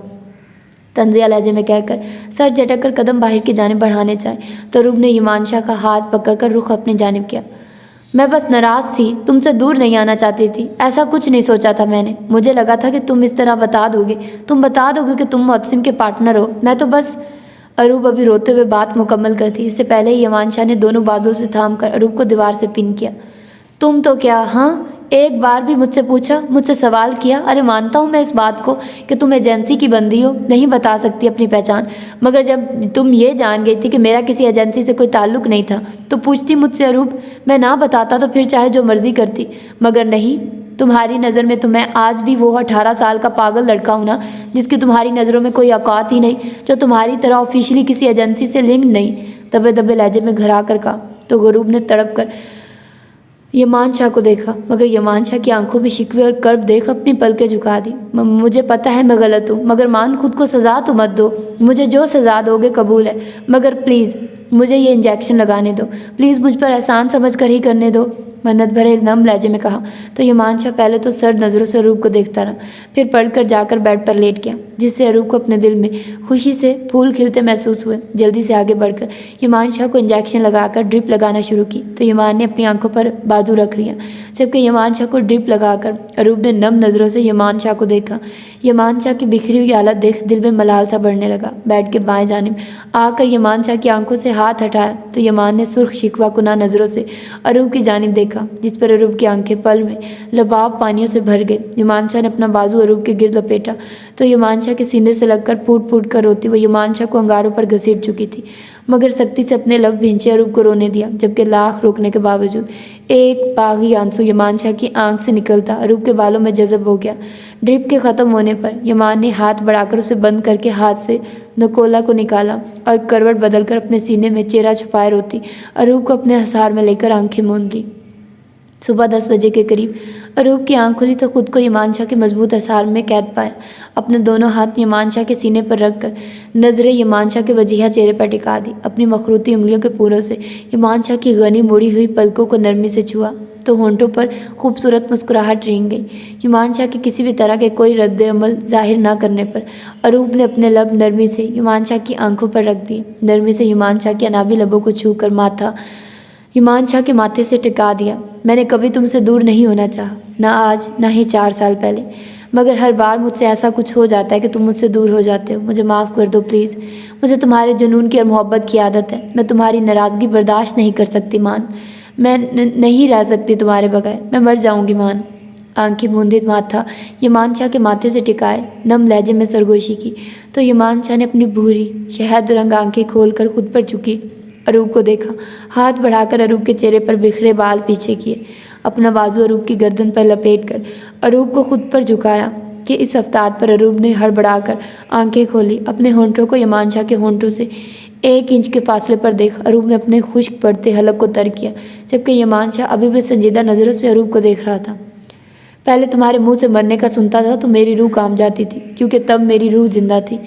तंजिया लहजे में कहकर सर झटक कर कदम बाहर की जानिब बढ़ाने चाहे तो रूप ने हिमांशु का हाथ पकड़कर रुख अपनी जानिब किया। मैं बस नाराज़ थी, तुमसे दूर नहीं आना चाहती थी, ऐसा कुछ नहीं सोचा था मैंने। मुझे लगा था कि तुम इस तरह बता दोगे कि तुम मोहसिन के पार्टनर हो। मैं तो बस। अरूप अभी रोते हुए बात मुकम्मल करती इससे पहले ही हिमांशु ने दोनों बाजुओं से थाम कर अरूप को दीवार से पिन किया। तुम तो क्या, हाँ, एक बार भी मुझसे पूछा, मुझसे सवाल किया? अरे मानता हूँ मैं इस बात को कि तुम एजेंसी की बंदी हो, नहीं बता सकती अपनी पहचान, मगर जब तुम ये जान गई थी कि मेरा किसी एजेंसी से कोई ताल्लुक नहीं था तो पूछती मुझसे अरूप। मैं ना बताता तो फिर चाहे जो मर्जी करती, मगर नहीं। तुम्हारी नज़र में तो मैं आज भी वो 18 साल का पागल लड़का हूँ ना, जिसकी तुम्हारी नज़रों में कोई औकात ही नहीं, जो तुम्हारी तरह ऑफिशियली किसी एजेंसी से लिंक नहीं। दबे दबे लहजे में घर आकर कहा तो गरूब ने तड़प कर हिमांशु को देखा, मगर हिमांशु की आंखों में शिकवे और कर्ब देख अपनी पलकें झुका दी। मुझे पता है मैं गलत हूँ, मगर मान खुद को सज़ा तो मत दो। मुझे जो सज़ा दोगे कबूल है, मगर प्लीज़ मुझे ये इंजेक्शन लगाने दो। प्लीज़ मुझ पर एहसान समझ कर ही करने दो, मन्नत भरे नम लहजे में कहा तो हिमांशु पहले तो सर्द नज़रों से अरूप को देखता रहा, फिर पढ़कर जाकर बेड पर लेट गया, जिससे अरूप को अपने दिल में खुशी से फूल खिलते महसूस हुए। जल्दी से आगे बढ़कर हिमांशु को इंजेक्शन लगाकर ड्रिप लगाना शुरू की तो हिमान ने अपनी आंखों पर बाजू रख लिया, जबकि हिमांशु को ड्रिप लगाकर अरूप ने नम नज़रों से हिमांशु को देखा। हिमांशु की बिखरी हुई हालत देख दिल में मलाल सा बढ़ने लगा। बेड के बाएं जानिब आकर हिमांशु की आंखों से हाथ हटाया तो हिमान ने सुर्ख शिकवा कुना नज़रों से अरूप की जानिब देखा, जिस पर अरूप की आंखें पल में लबाब पानियों से भर गई। हिमांशु ने अपना बाजू अरूप के गिर्द लपेटा तो हिमांशु के सीने से लगकर फूट फूट कर रोती हुई हिमांशु को अंगारों पर घसीट चुकी थी, मगर सख्ती से अपने लब भींचे अरूप को रोने दिया, जबकि लाख रोकने के बावजूद एक बागी आंसू हिमांशु की आंख से निकलता अरूप के बालों में जज़ब हो गया। ड्रिप के ख़त्म होने पर हिमान ने हाथ बढ़ाकर उसे बंद करके हाथ से नकोला को निकाला और करवट बदलकर अपने सीने में चेहरा छुपाए रोती अरूप को अपने हसार में लेकर आंखें मूंद ली। सुबह 10 बजे के करीब अरूप की आंख खुली तो खुद को हिमांशु के मजबूत हसार में कैद पाया। अपने दोनों हाथ हिमांशु के सीने पर रखकर नजरें हिमांशु के वजीहा चेहरे पर टिका दी। अपनी मखरूती उंगलियों के पूरों से हिमांशु की घनी मुड़ी हुई पलकों को नरमी से छुआ तो होंठों पर खूबसूरत मुस्कुराहट रेंग गई। हिमांशु के किसी भी तरह के कोई रद्द अमल जाहिर न करने पर अरूप ने अपने लब नरमी से हिमांशु की आंखों पर रख दिए। नरमी से हिमांशु के अनाबी लबों को छूकर माथा हिमांशु के माथे से टिका दिया। मैंने कभी तुमसे दूर नहीं होना चाहा, ना आज ना ही 4 साल पहले, मगर हर बार मुझसे ऐसा कुछ हो जाता है कि तुम मुझसे दूर हो जाते हो। मुझे माफ़ कर दो प्लीज़। मुझे तुम्हारे जुनून की और मोहब्बत की आदत है। मैं तुम्हारी नाराज़गी बर्दाश्त नहीं कर सकती मान। मैं नहीं रह सकती तुम्हारे बगैर। मैं मर जाऊंगी मान। आंखें मूंदे माथा हिमांशु के माथे से टिकाए नम लहजे में सरगोशी की तो हिमांशु ने अपनी भूरी शहद रंग आंखें खोलकर खुद पर झुकी अरूप को देखा। हाथ बढ़ाकर अरूप के चेहरे पर बिखरे बाल पीछे किए, अपना बाजू अरूप की गर्दन पर लपेटकर अरूप को खुद पर झुकाया कि इस हफ्तात पर अरूप ने हड़बड़ाकर आंखें खोली। अपने होंठों को हिमांशु के होंठों से 1 इंच के फासले पर देख अरूप ने अपने खुश्क पड़ते हलक को तर किया, जबकि हिमांशु अभी भी संजीदा नज़रों से अरूप को देख रहा था। पहले तुम्हारे मुंह से मरने का सुनता था तो मेरी रूह काम जाती थी, क्योंकि तब मेरी रूह जिंदा थी,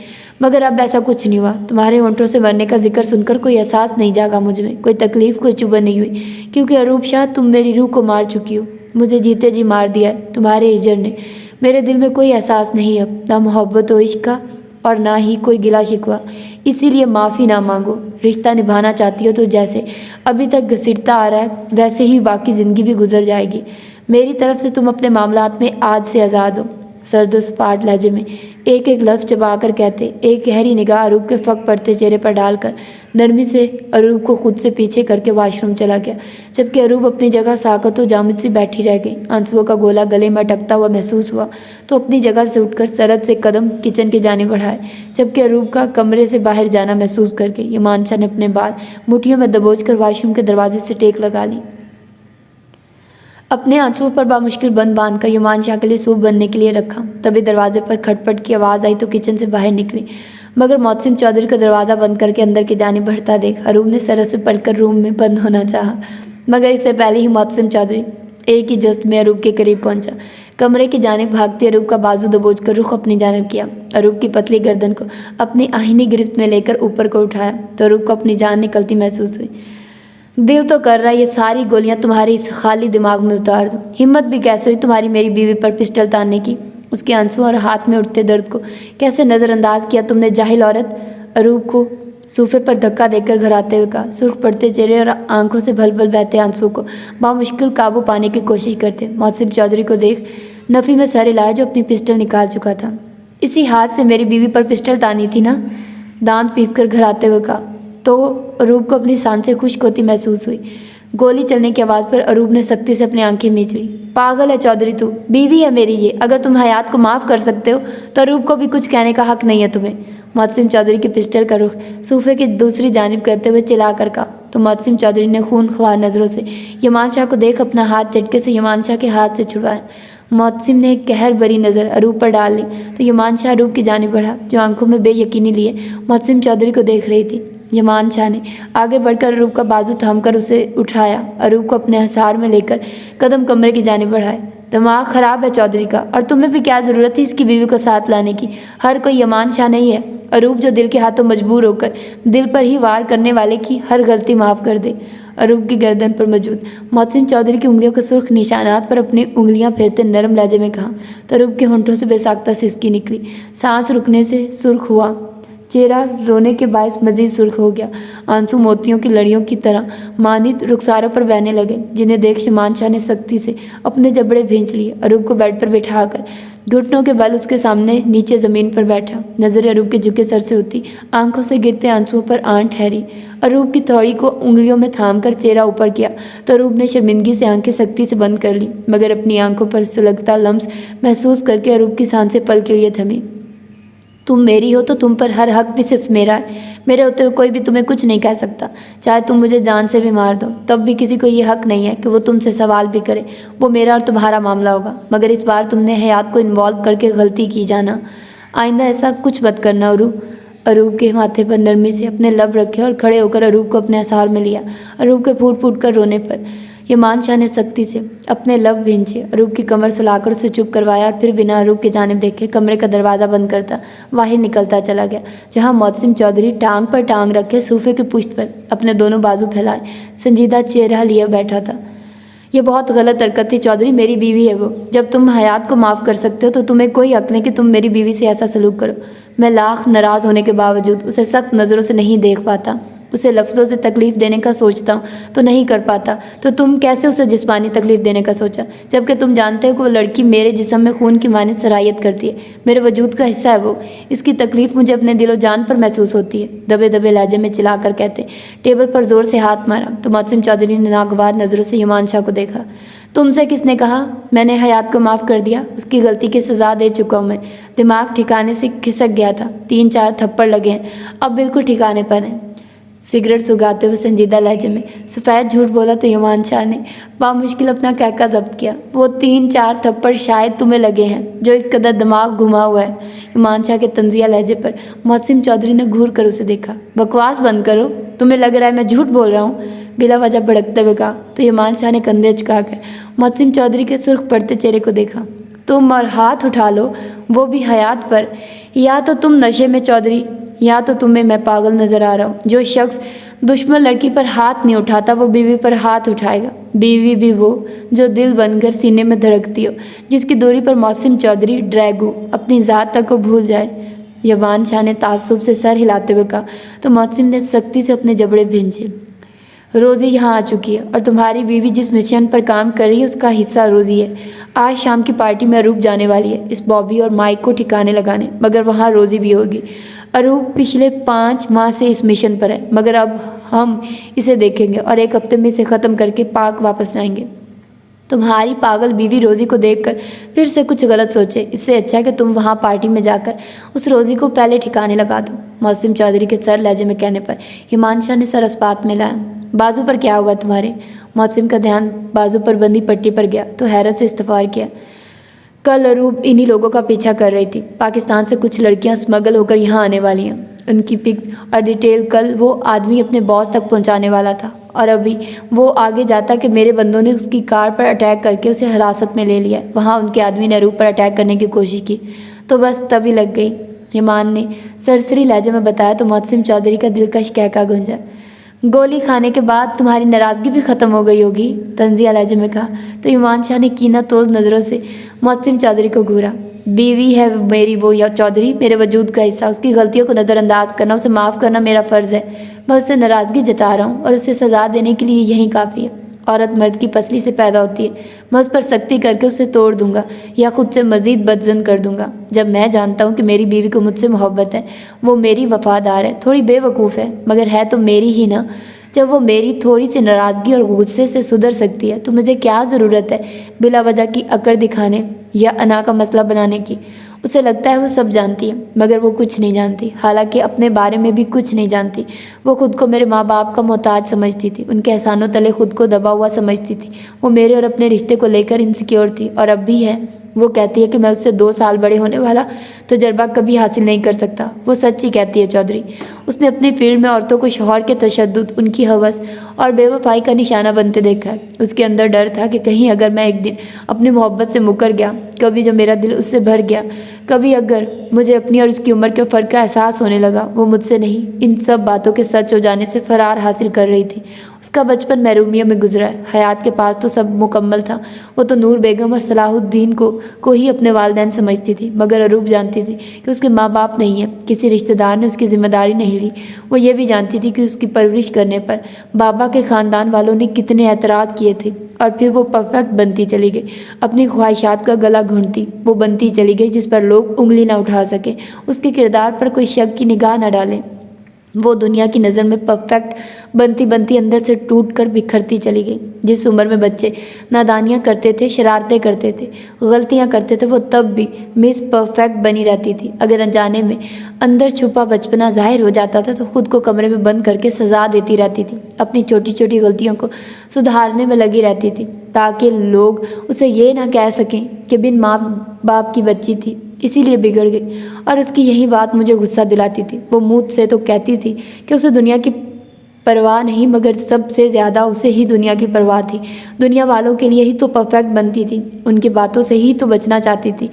मगर अब ऐसा कुछ नहीं हुआ। तुम्हारे होंठों से मरने का जिक्र सुनकर कोई एहसास नहीं जागा मुझ में, कोई तकलीफ, कोई चुभन नहीं हुई, क्योंकि अरूप शाह तुम मेरी रूह को मार चुकी हो। मुझे जीते जी मार दिया है तुम्हारे हिजर ने। मेरे दिल में कोई एहसास नहीं अब, ना मोहब्बत हो इश्क का और ना ही कोई गिला शिकवा। इसीलिए माफ़ी ना मांगो। रिश्ता निभाना चाहती हो तो जैसे अभी तक घसीटता आ रहा है वैसे ही बाकी ज़िंदगी भी गुजर जाएगी। मेरी तरफ से तुम अपने मामलात में आज से आज़ाद हो। सर्द सपाट लहजे में एक एक लफ्ज़ चबा कर कहते, एक गहरी निगाह अरूप के फक पड़ते चेहरे पर डालकर नरमी से अरूप को खुद से पीछे करके वॉशरूम चला गया, जबकि अरूप अपनी जगह साकत व जामिद सी बैठी रह गई। आंसुओं का गोला गले में अटकता हुआ महसूस हुआ तो अपनी जगह से उठकर सरद से कदम किचन की जाने बढ़ाए, जबकि अरूप का कमरे से बाहर जाना महसूस करके यमानशाह ने अपने बाल मुठियों में दबोचकर वॉशरूम के दरवाजे से टेक लगा ली। अपने आंसुओं पर बामुश्किल बंद बांधकर यमानशाह के लिए सूप बनने के लिए रखा। तभी दरवाजे पर खटपट की आवाज़ आई तो किचन से बाहर निकली, मगर मोहसिन चौधरी को दरवाज़ा बंद करके अंदर की जानिब बढ़ता देख अरूप ने सरस से पढ़कर रूम में बंद होना चाहा, मगर इससे पहले ही मोहसिन चौधरी एक ही जस्ट में अरूप के करीब पहुंचा। कमरे की जानिब भागते अरूप का बाजू दबोचकर रुख अपनी जानिब किया। अरूप की पतली गर्दन को अपनी आहिनी गिरफ्त में लेकर ऊपर को उठाया तो अरूप को अपनी जान निकलती महसूस हुई। दिल तो कर रहा है ये सारी गोलियां तुम्हारे इस खाली दिमाग में उतार दूं। हिम्मत भी कैसे हुई तुम्हारी मेरी बीवी पर पिस्टल तानने की? उसके आंसू और हाथ में उठते दर्द को कैसे नज़रअंदाज किया तुमने जाहिल औरत। अरूप को सोफे पर धक्का देकर घर आते हुए कहा, सुर्ख पड़ते चेहरे और आंखों से भल भल बहते आंसू को बामुश्किल काबू पाने की कोशिश करते मोहसिन चौधरी को देख नफ़ी में सर हिलाया जो अपनी पिस्टल निकाल चुका था। इसी हाथ से मेरी बीवी पर पिस्टल तानी थी ना? दांत पीसकर घर आते हुए कहा तो अरूप को अपनी सांसें खुश्क होती महसूस हुई। गोली चलने की आवाज़ पर अरूप ने सख्ती से अपनी आंखें मींच ली। पागल है चौधरी तू, बीवी है मेरी ये। अगर तुम हयात को माफ़ कर सकते हो तो अरूप को भी कुछ कहने का हक नहीं है तुम्हें। मोहसिन चौधरी की पिस्टल का रुख सोफे की दूसरी जानिब करते हुए चिल्ला कर कहा तो मोहसिन चौधरी ने खूनख्वार नज़रों से यमानशाह को देख अपना हाथ झटके से यमानशाह के हाथ से छुड़वाया। मोहसिन ने एक कहर भरी नज़र अरूप पर डाल ली तो यमानशाह अरूप की जानिब बढ़ा, जो आंखों में बेयकीनी लिए मोहसिन चौधरी को देख रही थी। यमानशाह ने आगे बढ़कर अरूप का बाजू थामकर उसे उठाया, अरूप को अपने हिसार में लेकर कदम कमरे की जानिब बढ़ाए। दिमाग खराब है चौधरी का, और तुम्हें भी क्या ज़रूरत थी इसकी बीवी को साथ लाने की? हर कोई यमानशाह नहीं है अरूप जो दिल के हाथों मजबूर होकर दिल पर ही वार करने वाले की हर गलती माफ़ कर दे। अरूप की गर्दन पर मौजूद मोहसिन चौधरी की उंगलियों के सुर्ख निशानात पर अपनी उंगलियां फेरते नरम लहजे में कहा तो अरूप के होंठों से बेसाख्ता सिसकी निकली। सांस रुकने से सुर्ख हुआ, चेहरा रोने के बायस मजीद सुर्ख हो गया। आंसू मोतियों की लड़ियों की तरह मानित रुखसारों पर बहने लगे, जिन्हें देख यमानशाह ने सख्ती से अपने जबड़े भींच लिए। अरूप को बेड पर बिठाकर घुटनों के बल उसके सामने नीचे ज़मीन पर बैठा। नज़रें अरूप के झुके सर से होती आंखों से गिरते आंसुओं पर आंख ठहरी। अरूप की थौड़ी को उंगलियों में थाम कर चेहरा ऊपर किया तो अरूप ने शर्मिंदगी से आंखें सख्ती से बंद कर ली, मगर अपनी आंखों पर सुलगता लम्स महसूस करके अरूप की सांसें पल के लिए थमी। तुम मेरी हो तो तुम पर हर हक भी सिर्फ मेरा है। मेरे होते हुए कोई भी तुम्हें कुछ नहीं कह सकता। चाहे तुम मुझे जान से भी मार दो तब भी किसी को ये हक नहीं है कि वो तुमसे सवाल भी करे। वो मेरा और तुम्हारा मामला होगा, मगर इस बार तुमने हयात को इन्वॉल्व करके गलती की जाना। आइंदा ऐसा कुछ मत करना। अरूप के माथे पर नरमी से अपने लब रखे और खड़े होकर अरूप को अपने असार में लिया। अरूप के फूट फूट कर रोने पर यमानशाह ने सख्ती से अपने लब भींचे, अरूप की कमर सुलाकर उसे चुप करवाया और फिर बिना अरूप की जानिब देखे कमरे का दरवाज़ा बंद करता बाहर निकलता चला गया, जहां मोहसिन चौधरी टांग पर टांग रखे सोफे के पुश्त पर अपने दोनों बाजू फैलाए संजीदा चेहरा लिए बैठा था। यह बहुत गलत हरकत थी चौधरी, मेरी बीवी है वो। जब तुम हयात को माफ़ कर सकते हो तो तुम्हें कोई हक नहीं कि तुम मेरी बीवी से ऐसा सलूक करो। मैं लाख नाराज़ होने के बावजूद उसे सख्त नज़रों से नहीं देख पाता, उसे लफ्ज़ों से तकलीफ़ देने का सोचता हूँ तो नहीं कर पाता। तो तुम कैसे उसे जिस्मानी तकलीफ़ देने का सोचा, जबकि तुम जानते हो कि वो लड़की मेरे जिस्म में खून की मानित सरायत करती है, मेरे वजूद का हिस्सा है वो। इसकी तकलीफ़ मुझे अपने दिलो जान पर महसूस होती है। दबे दबे लहजे में चिल्ला कर कहते टेबल पर ज़ोर से हाथ मारा तो मोहसिन चौधरी ने नागवार नज़रों से यमानशाह को देखा। तुमसे किसने कहा? मैंने हयात को माफ़ कर दिया, उसकी गलती की सज़ा दे चुका हूँ मैं। दिमाग ठिकाने से खिसक गया था, 3-4 थप्पड़ लगे हैं, अब बिल्कुल ठिकाने पर है। सिगरेट सुगाते हुए संजीदा लहजे में सफ़ेद झूठ बोला तो यमानशाह ने बामुश्किल अपना कहका जब्त किया। वो 3-4 थप्पड़ शायद तुम्हें लगे हैं जो इस कदर दिमाग घुमा हुआ है। यमानशाह के तंजिया लहजे पर मोहसिन चौधरी ने घूर कर उसे देखा। बकवास बंद करो, तुम्हें लग रहा है मैं झूठ बोल रहा हूँ? बिला वजह भड़कते हुए कहा तो यमानशाह ने कंधे झुकाकर मोहसिन चौधरी के सुर्ख पड़ते चेहरे को देखा। तुम और हाथ उठा लो, वो भी हयात पर। या तो तुम नशे में चौधरी, या तो तुम्हें मैं पागल नज़र आ रहा हूँ। जो शख्स दुश्मन लड़की पर हाथ नहीं उठाता वो बीवी पर हाथ उठाएगा। बीवी भी वो जो दिल बनकर सीने में धड़कती हो, जिसकी दूरी पर मौसिम चौधरी ड्रैगू अपनी ज़ात तक को भूल जाए। यवान शाह ने ताज्जुब से सर हिलाते हुए कहा तो मौसिम ने सख्ती से अपने जबड़े भींचे। रोज़ी यहाँ आ चुकी है और तुम्हारी बीवी जिस मिशन पर काम कर रही है उसका हिस्सा रोज़ी है। आज शाम की पार्टी में अरूप जाने वाली है इस बॉबी और माइक को ठिकाने लगाने, मगर वहाँ रोज़ी भी होगी। अरूप पिछले 5 माह से इस मिशन पर है, मगर अब हम इसे देखेंगे और 1 हफ्ते में इसे ख़त्म करके पाक वापस जाएंगे। तुम्हारी पागल बीवी रोज़ी को देखकर फिर से कुछ गलत सोचे। इससे अच्छा है कि तुम वहाँ पार्टी में जाकर उस रोज़ी को पहले ठिकाने लगा दो। मौसिम चौधरी के सर लहजे में कहने पर हिमांशा ने सर अस्पात में लाया। बाजू पर क्या हुआ तुम्हारे? मौसिम का ध्यान बाजू पर बंदी पट्टी पर गया तो हैरत से इस्तफार किया। कल अरूप इन्हीं लोगों का पीछा कर रही थी। पाकिस्तान से कुछ लड़कियां स्मगल होकर यहाँ आने वाली हैं। उनकी पिक्स और डिटेल कल वो आदमी अपने बॉस तक पहुँचाने वाला था और अभी वो आगे जाता कि मेरे बंदों ने उसकी कार पर अटैक करके उसे हिरासत में ले लिया। वहाँ उनके आदमी ने अरूप पर अटैक करने की कोशिश की तो बस तभी लग गई। हिमान ने सरसरी लहजे में बताया तो मौसिम चौधरी का दिलकश कहका गूंजा। गोली खाने के बाद तुम्हारी नाराज़गी भी ख़त्म हो गई होगी, तंजिया लहजे में कहा तो इमान शाह ने कीना तोज नज़रों से मौसिम चौधरी को घूरा। बीवी है मेरी वो या चौधरी, मेरे वजूद का हिस्सा। उसकी गलतियों को नज़रअंदाज करना, उसे माफ़ करना मेरा फ़र्ज़ है। मैं उससे नाराज़गी जता रहा हूँ और उसे सज़ा देने के लिए यही काफ़ी है। औरत मर्द की पसली से पैदा होती है। मैं उस पर सख्ती करके उसे तोड़ दूंगा या खुद से मज़ीद बदजन कर दूंगा। जब मैं जानता हूँ कि मेरी बीवी को मुझसे मोहब्बत है, वो मेरी वफादार है, थोड़ी बेवकूफ़ है मगर है तो मेरी ही ना। जब वो मेरी थोड़ी सी नाराज़गी और गुस्से से सुधर सकती है तो मुझे क्या ज़रूरत है बिला वजह की अकड़ दिखाने या अना का मसला बनाने की। उसे लगता है वो सब जानती है मगर वो कुछ नहीं जानती, हालांकि अपने बारे में भी कुछ नहीं जानती। वो खुद को मेरे माँ बाप का मोहताज समझती थी, उनके एहसानों तले खुद को दबा हुआ समझती थी। वो मेरे और अपने रिश्ते को लेकर इनसिक्योर थी और अब भी है। वो कहती है कि मैं उससे 2 साल बड़े होने वाला तजर्बा कभी हासिल नहीं कर सकता। वो सच ही कहती है चौधरी। उसने अपनी फील्ड में औरतों को शौहर के तशद्दुद, उनकी हवस और बेवफाई का निशाना बनते देखा है। उसके अंदर डर था कि कहीं अगर मैं एक दिन अपनी मोहब्बत से मुकर गया, कभी जब मेरा दिल उससे भर गया, कभी अगर मुझे अपनी और उसकी उम्र के फ़र्क का एहसास होने लगा, वो मुझसे नहीं इन सब बातों के सच हो जाने से फरार हासिल कर रही थी। उसका बचपन महरूमिया में गुजरा है। हयात के पास तो सब मुकम्मल था। वो तो नूर बेगम और सलाहुद्दीन को ही अपने वालिदैन समझती थी, मगर अरूप जानती थी कि उसके माँ बाप नहीं है, किसी रिश्तेदार ने उसकी जिम्मेदारी नहीं ली। वो ये भी जानती थी कि उसकी परवरिश करने पर बाबा के ख़ानदान वालों ने कितने एतराज़ किए थे और फिर वो परफेक्ट बनती चली गई। अपनी ख्वाहिशात का गला घुंटती वो बनती चली गई जिस पर लोग उंगली ना उठा सके, उसके किरदार पर कोई शक की निगाह न डाले। वो दुनिया की नज़र में परफेक्ट बनती बनती अंदर से टूट कर बिखरती चली गई। जिस उम्र में बच्चे नादानियाँ करते थे, शरारतें करते थे, गलतियाँ करते थे, वो तब भी मिस परफेक्ट बनी रहती थी। अगर अनजाने में अंदर छुपा बचपना जाहिर हो जाता था तो खुद को कमरे में बंद करके सज़ा देती रहती थी। अपनी छोटी छोटी गलतियों को सुधारने में लगी रहती थी ताकि लोग उसे ये ना कह सकें कि बिन माँ बाप की बच्ची थी, इसीलिए बिगड़ गई। और उसकी यही बात मुझे गुस्सा दिलाती थी। वो मुँह से तो कहती थी कि उसे दुनिया की परवाह नहीं, मगर सबसे ज़्यादा उसे ही दुनिया की परवाह थी। दुनिया वालों के लिए ही तो परफेक्ट बनती थी, उनकी बातों से ही तो बचना चाहती थी।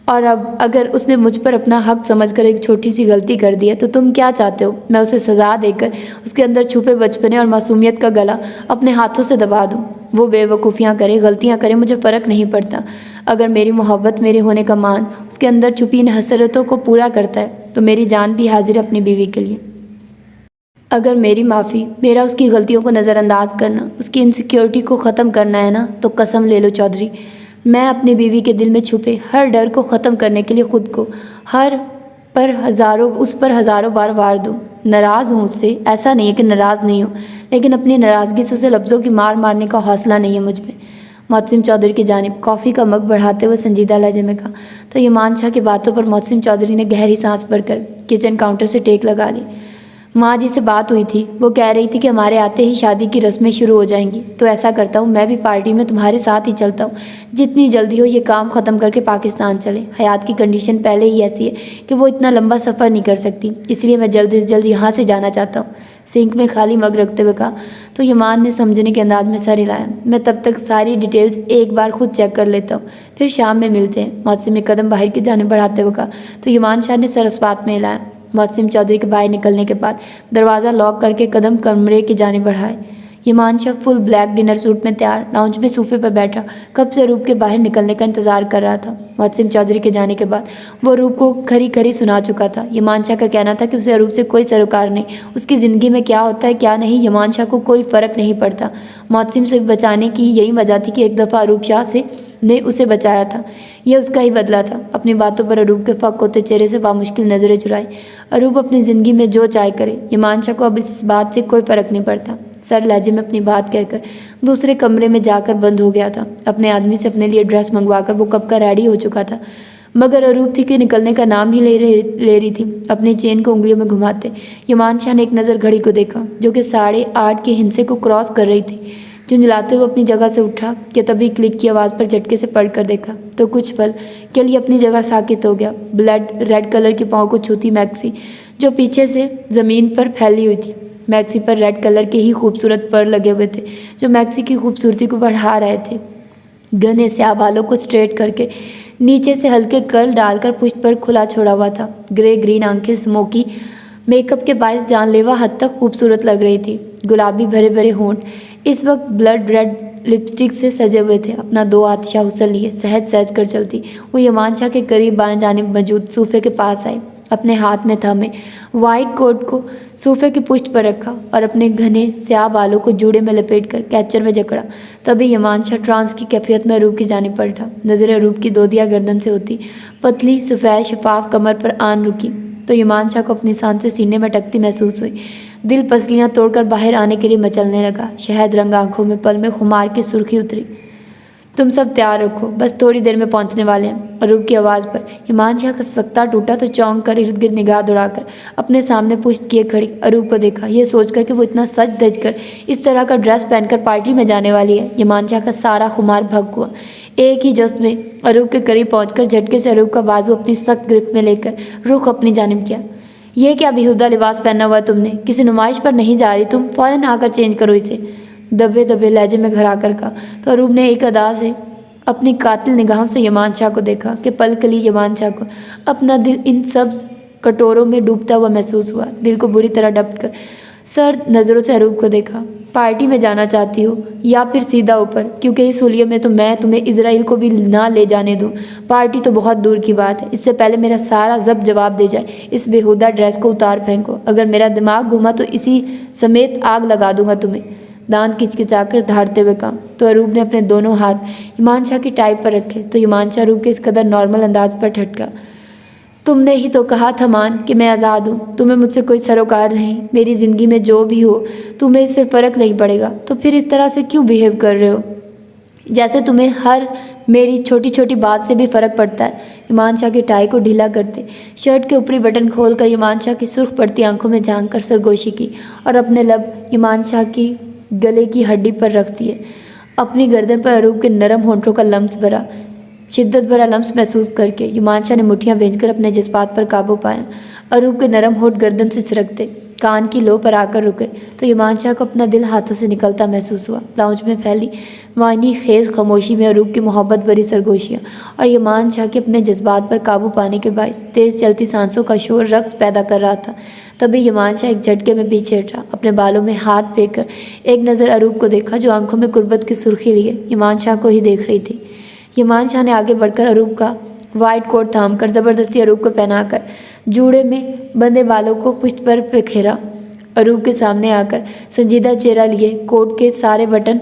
और अब अगर उसने मुझ पर अपना हक समझकर एक छोटी सी गलती कर दी है तो तुम क्या चाहते हो? मैं उसे सज़ा देकर उसके अंदर छुपे बचपने और मासूमियत का गला अपने हाथों से दबा दूँ? वो बेवकूफ़ियाँ करे, गलतियाँ करे, मुझे फ़र्क नहीं पड़ता। अगर मेरी मोहब्बत, मेरे होने का मान उसके अंदर छुपी इन हसरतों को पूरा करता है तो मेरी जान भी हाजिर है अपनी बीवी के लिए। अगर मेरी माफ़ी, मेरा उसकी गलतियों को नज़रअंदाज करना, उसकी इनसिक्योरिटी को ख़त्म करना है ना, तो कसम ले लो चौधरी, मैं अपनी बीवी के दिल में छुपे हर डर को ख़त्म करने के लिए खुद को उस पर हज़ारों बार वार दूँ। नाराज़ हूँ उससे, ऐसा नहीं है कि नाराज़ नहीं हूँ, लेकिन अपनी नाराज़गी से उसे लफ्ज़ों की मार मारने का हौसला नहीं है मुझ में। मौसिम चौधरी की जानिब कॉफ़ी का मग बढ़ाते हुए संजीदा लहजे में कहा तो इमान शाह की बातों पर मौसिम चौधरी ने गहरी सांस भरकर किचन काउंटर से टेक लगा ली। माँ जी से बात हुई थी, वो कह रही थी कि हमारे आते ही शादी की रस्में शुरू हो जाएंगी। तो ऐसा करता हूँ, मैं भी पार्टी में तुम्हारे साथ ही चलता हूँ। जितनी जल्दी हो ये काम ख़त्म करके पाकिस्तान चले। हयात की कंडीशन पहले ही ऐसी है कि वो इतना लंबा सफ़र नहीं कर सकती, इसलिए मैं जल्द से जल्द यहाँ से जाना चाहता हूँ। सिंक में खाली मग रखते हुए कहा तो यमान ने समझने के अंदाज में सर हिलाया। मैं तब तक सारी डिटेल्स एक बार खुद चेक कर लेता हूँ, फिर शाम में मिलते हैं। मौसिम ने कदम बाहर की जाने बढ़ाते हुए कहा तो यमान शाह ने सर उस बात में हिलाया। मौसिम चौधरी के बाहर निकलने के बाद दरवाज़ा लॉक करके कदम कमरे की जाने बढ़ाए। Himanshu full black dinner suit में तैयार लाउंज में सोफे पर बैठा कब से रूप के बाहर निकलने का इंतजार कर रहा था। मोहसिन चौधरी के जाने के बाद वो रूप को खरी खरी सुना चुका था। हिमांशु का कहना था कि उसे रूप से कोई सरोकार नहीं, उसकी ज़िंदगी में क्या होता है क्या नहीं हिमांशु को कोई फ़र्क नहीं पड़ता। मोहसिन से बचाने की यही वजह थी कि एक दफ़ा अरूप शाह से ने उसे बचाया था, यह उसका ही बदला था। अपनी बातों पर अरूप के फक होते चेहरे से बामुश्किल नज़रें चुराई। अरूप अपनी ज़िंदगी में जो चाहे करे, हिमांशु को अब इस बात से कोई फ़र्क नहीं पड़ता। सर लहजे में अपनी बात कहकर दूसरे कमरे में जाकर बंद हो गया था। अपने आदमी से अपने लिए ड्रेस मंगवाकर वो कब का रेडी हो चुका था, मगर अरूप थी कि निकलने का नाम ही ले रही थी। अपनी चेन को उंगलियों में घुमाते हिमांशु ने एक नज़र घड़ी को देखा जो कि 8:30 के हिस्से को क्रॉस कर रही थी। झुंझलाते हुए अपनी जगह से उठा कि तभी क्लिक की आवाज़ पर झटके से पढ़कर देखा तो कुछ पल के लिए अपनी जगह साकित हो गया। ब्लड रेड कलर की पाँव को छूती मैक्सी जो पीछे से ज़मीन पर फैली हुई थी। मैक्सी पर रेड कलर के ही खूबसूरत पर लगे हुए थे जो मैक्सी की खूबसूरती को बढ़ा रहे थे। घने स्याह बालों को स्ट्रेट करके नीचे से हल्के कर्ल डालकर पुष्ट पर खुला छोड़ा हुआ था। ग्रे ग्रीन आंखें स्मोकी मेकअप के बायस जानलेवा हद तक खूबसूरत लग रही थी। गुलाबी भरे भरे होंठ इस वक्त ब्लड रेड लिपस्टिक से सजे हुए थे। अपना 2 हाथ शाहुसल लिए सहज सहज कर चलती वो हिमांशु के करीब बाएं जानिब मौजूद सोफे के पास आई। अपने हाथ में थामे वाइट कोट को सोफे की पुष्ट पर रखा और अपने घने स्याह बालों को जूड़े में लपेटकर कैचर में जकड़ा। तभी हिमांशु ट्रांस की कैफियत में अरूप की जानिब पलटा। नजरें अरूप की दोदिया गर्दन से होती पतली सफ़ेद शफाफ कमर पर आन रुकी तो हिमांशु को अपनी सांसें सीने में टकती महसूस हुई। दिल पसलियां तोड़कर बाहर आने के लिए मचलने लगा। शहद रंग आंखों में पल में खुमार की सुर्खी उतरी। तुम सब तैयार रखो, बस थोड़ी देर में पहुंचने वाले हैं। अरूप की आवाज़ पर हिमांशु का सख्ता टूटा तो चौंक कर इर्द गिर्द निगाह दौड़ाकर अपने सामने पुष्ट किए खड़ी अरूप को देखा। यह सोचकर कि वो इतना सज धज कर इस तरह का ड्रेस पहनकर पार्टी में जाने वाली है, हिमांशु का सारा खुमार भग हुआ। एक ही जश्न में अरूप के करीब पहुंचकर झटके से अरूप का बाजू अपनी सख्त गिरफ्त में लेकर रुख अपनी जानिब किया। यह क्या बेहुदा लिबास पहना हुआ तुमने, किसी नुमाइश पर नहीं जा रही तुम, फ़ौरन आकर चेंज करो इसे। दबे दबे लहजे में घर आकर कहा तो अरूप ने एक अदा से अपनी कातिल निगाहों से हिमांशु को देखा कि पल कली हिमांशु को अपना दिल इन सब कटोरों में डूबता हुआ महसूस हुआ। दिल को बुरी तरह डपट कर सर्द नज़रों से अरूप को देखा। पार्टी में जाना चाहती हो या फिर सीधा ऊपर, क्योंकि इस होलिये में तो मैं तुम्हें इजराइल को भी ना ले जाने दूँ। पार्टी तो बहुत दूर की बात है, इससे पहले मेरा सारा जब जवाब दे जाए इस बेहुदा ड्रेस को उतार फेंको। अगर मेरा दिमाग घूमा तो इसी समेत आग लगा दूंगा तुम्हें। दांत किचकिचाकर धाड़ते हुए कहा तो अरूप ने अपने दोनों हाथ हिमांशु की टाई पर रखे तो हिमांशु अरूप के इस कदर नॉर्मल अंदाज पर ठटका। तुमने ही तो कहा था मान कि मैं आज़ाद हूँ, तुम्हें मुझसे कोई सरोकार नहीं, मेरी ज़िंदगी में जो भी हो तुम्हें इससे फ़र्क नहीं पड़ेगा, तो फिर इस तरह से क्यों बिहेव कर रहे हो जैसे तुम्हें हर मेरी छोटी छोटी बात से भी फ़र्क पड़ता है। हिमांशु की टाई को ढीला करते शर्ट के ऊपरी बटन खोलकर हिमांशु की सुर्ख पड़ती आंखों में झांक कर सरगोशी की और अपने लब हिमांशु की गले की हड्डी पर रख दिए। अपनी गर्दन पर अरूप के नरम होंठों का लम्स भरा शिद्दत भरा लम्स महसूस करके हिमांशु ने मुठ्ठियां भेजकर अपने जज्बात पर काबू पाया। अरूप के नरम होंठ गर्दन से सिरकते कान की लो पर आकर रुके तो हिमांशु को अपना दिल हाथों से निकलता महसूस हुआ। लाउंज में फैली मायनी खेज खामोशी में अरूप की मोहब्बत भरी सरगोशियाँ और हिमांशु के अपने जज्बात पर काबू पाने के बायस तेज़ चलती सांसों का शोर रक्स पैदा कर रहा था। तभी हिमांशु एक झटके में पीछे हटा, अपने बालों में हाथ फेंककर एक नज़र अरूप को देखा जो आंखों में कुर्बत की सुर्खी लिए हिमांशु को ही देख रही थी। हिमांशु ने आगे बढ़कर अरूप का वाइट कोट थामकर ज़बरदस्ती अरूप को पहनाकर जूड़े में बंधे बालों को पुष्ट पर बिखेरा। अरूप के सामने आकर संजीदा चेहरा लिए कोट के सारे बटन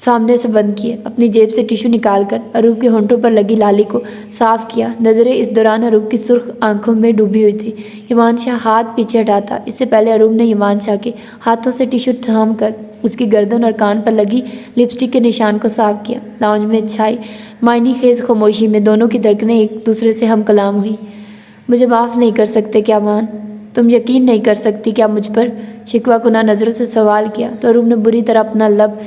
सामने से बंद किए, अपनी जेब से टिश्यू निकालकर अरूप के होंठों पर लगी लाली को साफ किया। नज़रें इस दौरान अरूप की सुर्ख आंखों में डूबी हुई थी। हिमांशु हाथ पीछे हटाता इससे पहले अरूप ने हिमांशु के हाथों से टिश्यू थाम कर उसकी गर्दन और कान पर लगी लिपस्टिक के निशान को साफ किया। लाउंज में छाई मायनी खेज खामोशी में दोनों की धड़कनें एक दूसरे से हम कलाम हुई। मुझे माफ़ नहीं कर सकते क्या मान, तुम यकीन नहीं कर सकती क्या मुझ पर, शिकवा कुना नज़रों से सवाल किया तो अरूप ने बुरी तरह अपना लब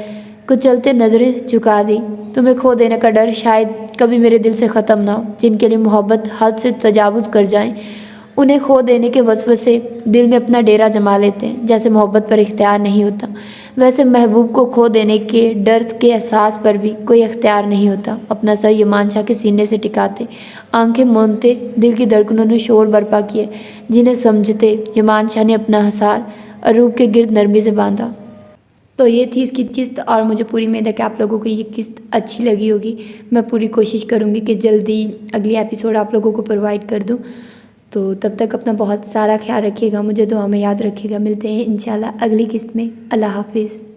कुचलते नज़रें झुका दी। तुम्हें खो देने का डर शायद कभी मेरे दिल से ख़त्म ना हो। जिनके लिए मोहब्बत हद से तजावुज़ कर जाए उन्हें खो देने के वसवसे दिल में अपना डेरा जमा लेते हैं। जैसे मोहब्बत पर इख्तियार नहीं होता वैसे महबूब को खो देने के डर के एहसास पर भी कोई इख्तियार नहीं होता। अपना सर हिमांशु के सीने से टिकाते आंखें मूंदते दिल की धड़कनों ने शोर बर्पा किए जिन्हें समझते हिमांशु ने अपना हसार अरूप के गिर्द नरमी से बांधा। तो ये थी इसकी किस्त और मुझे पूरी उम्मीद है कि आप लोगों को ये किस्त अच्छी लगी होगी। मैं पूरी कोशिश करूँगी कि जल्दी अगली एपिसोड आप लोगों को प्रोवाइड कर दूँ। तो तब तक अपना बहुत सारा ख्याल रखिएगा, मुझे दुआ में याद रखिएगा। मिलते हैं इंशाल्लाह अगली किस्त में। अल्लाह हाफिज़।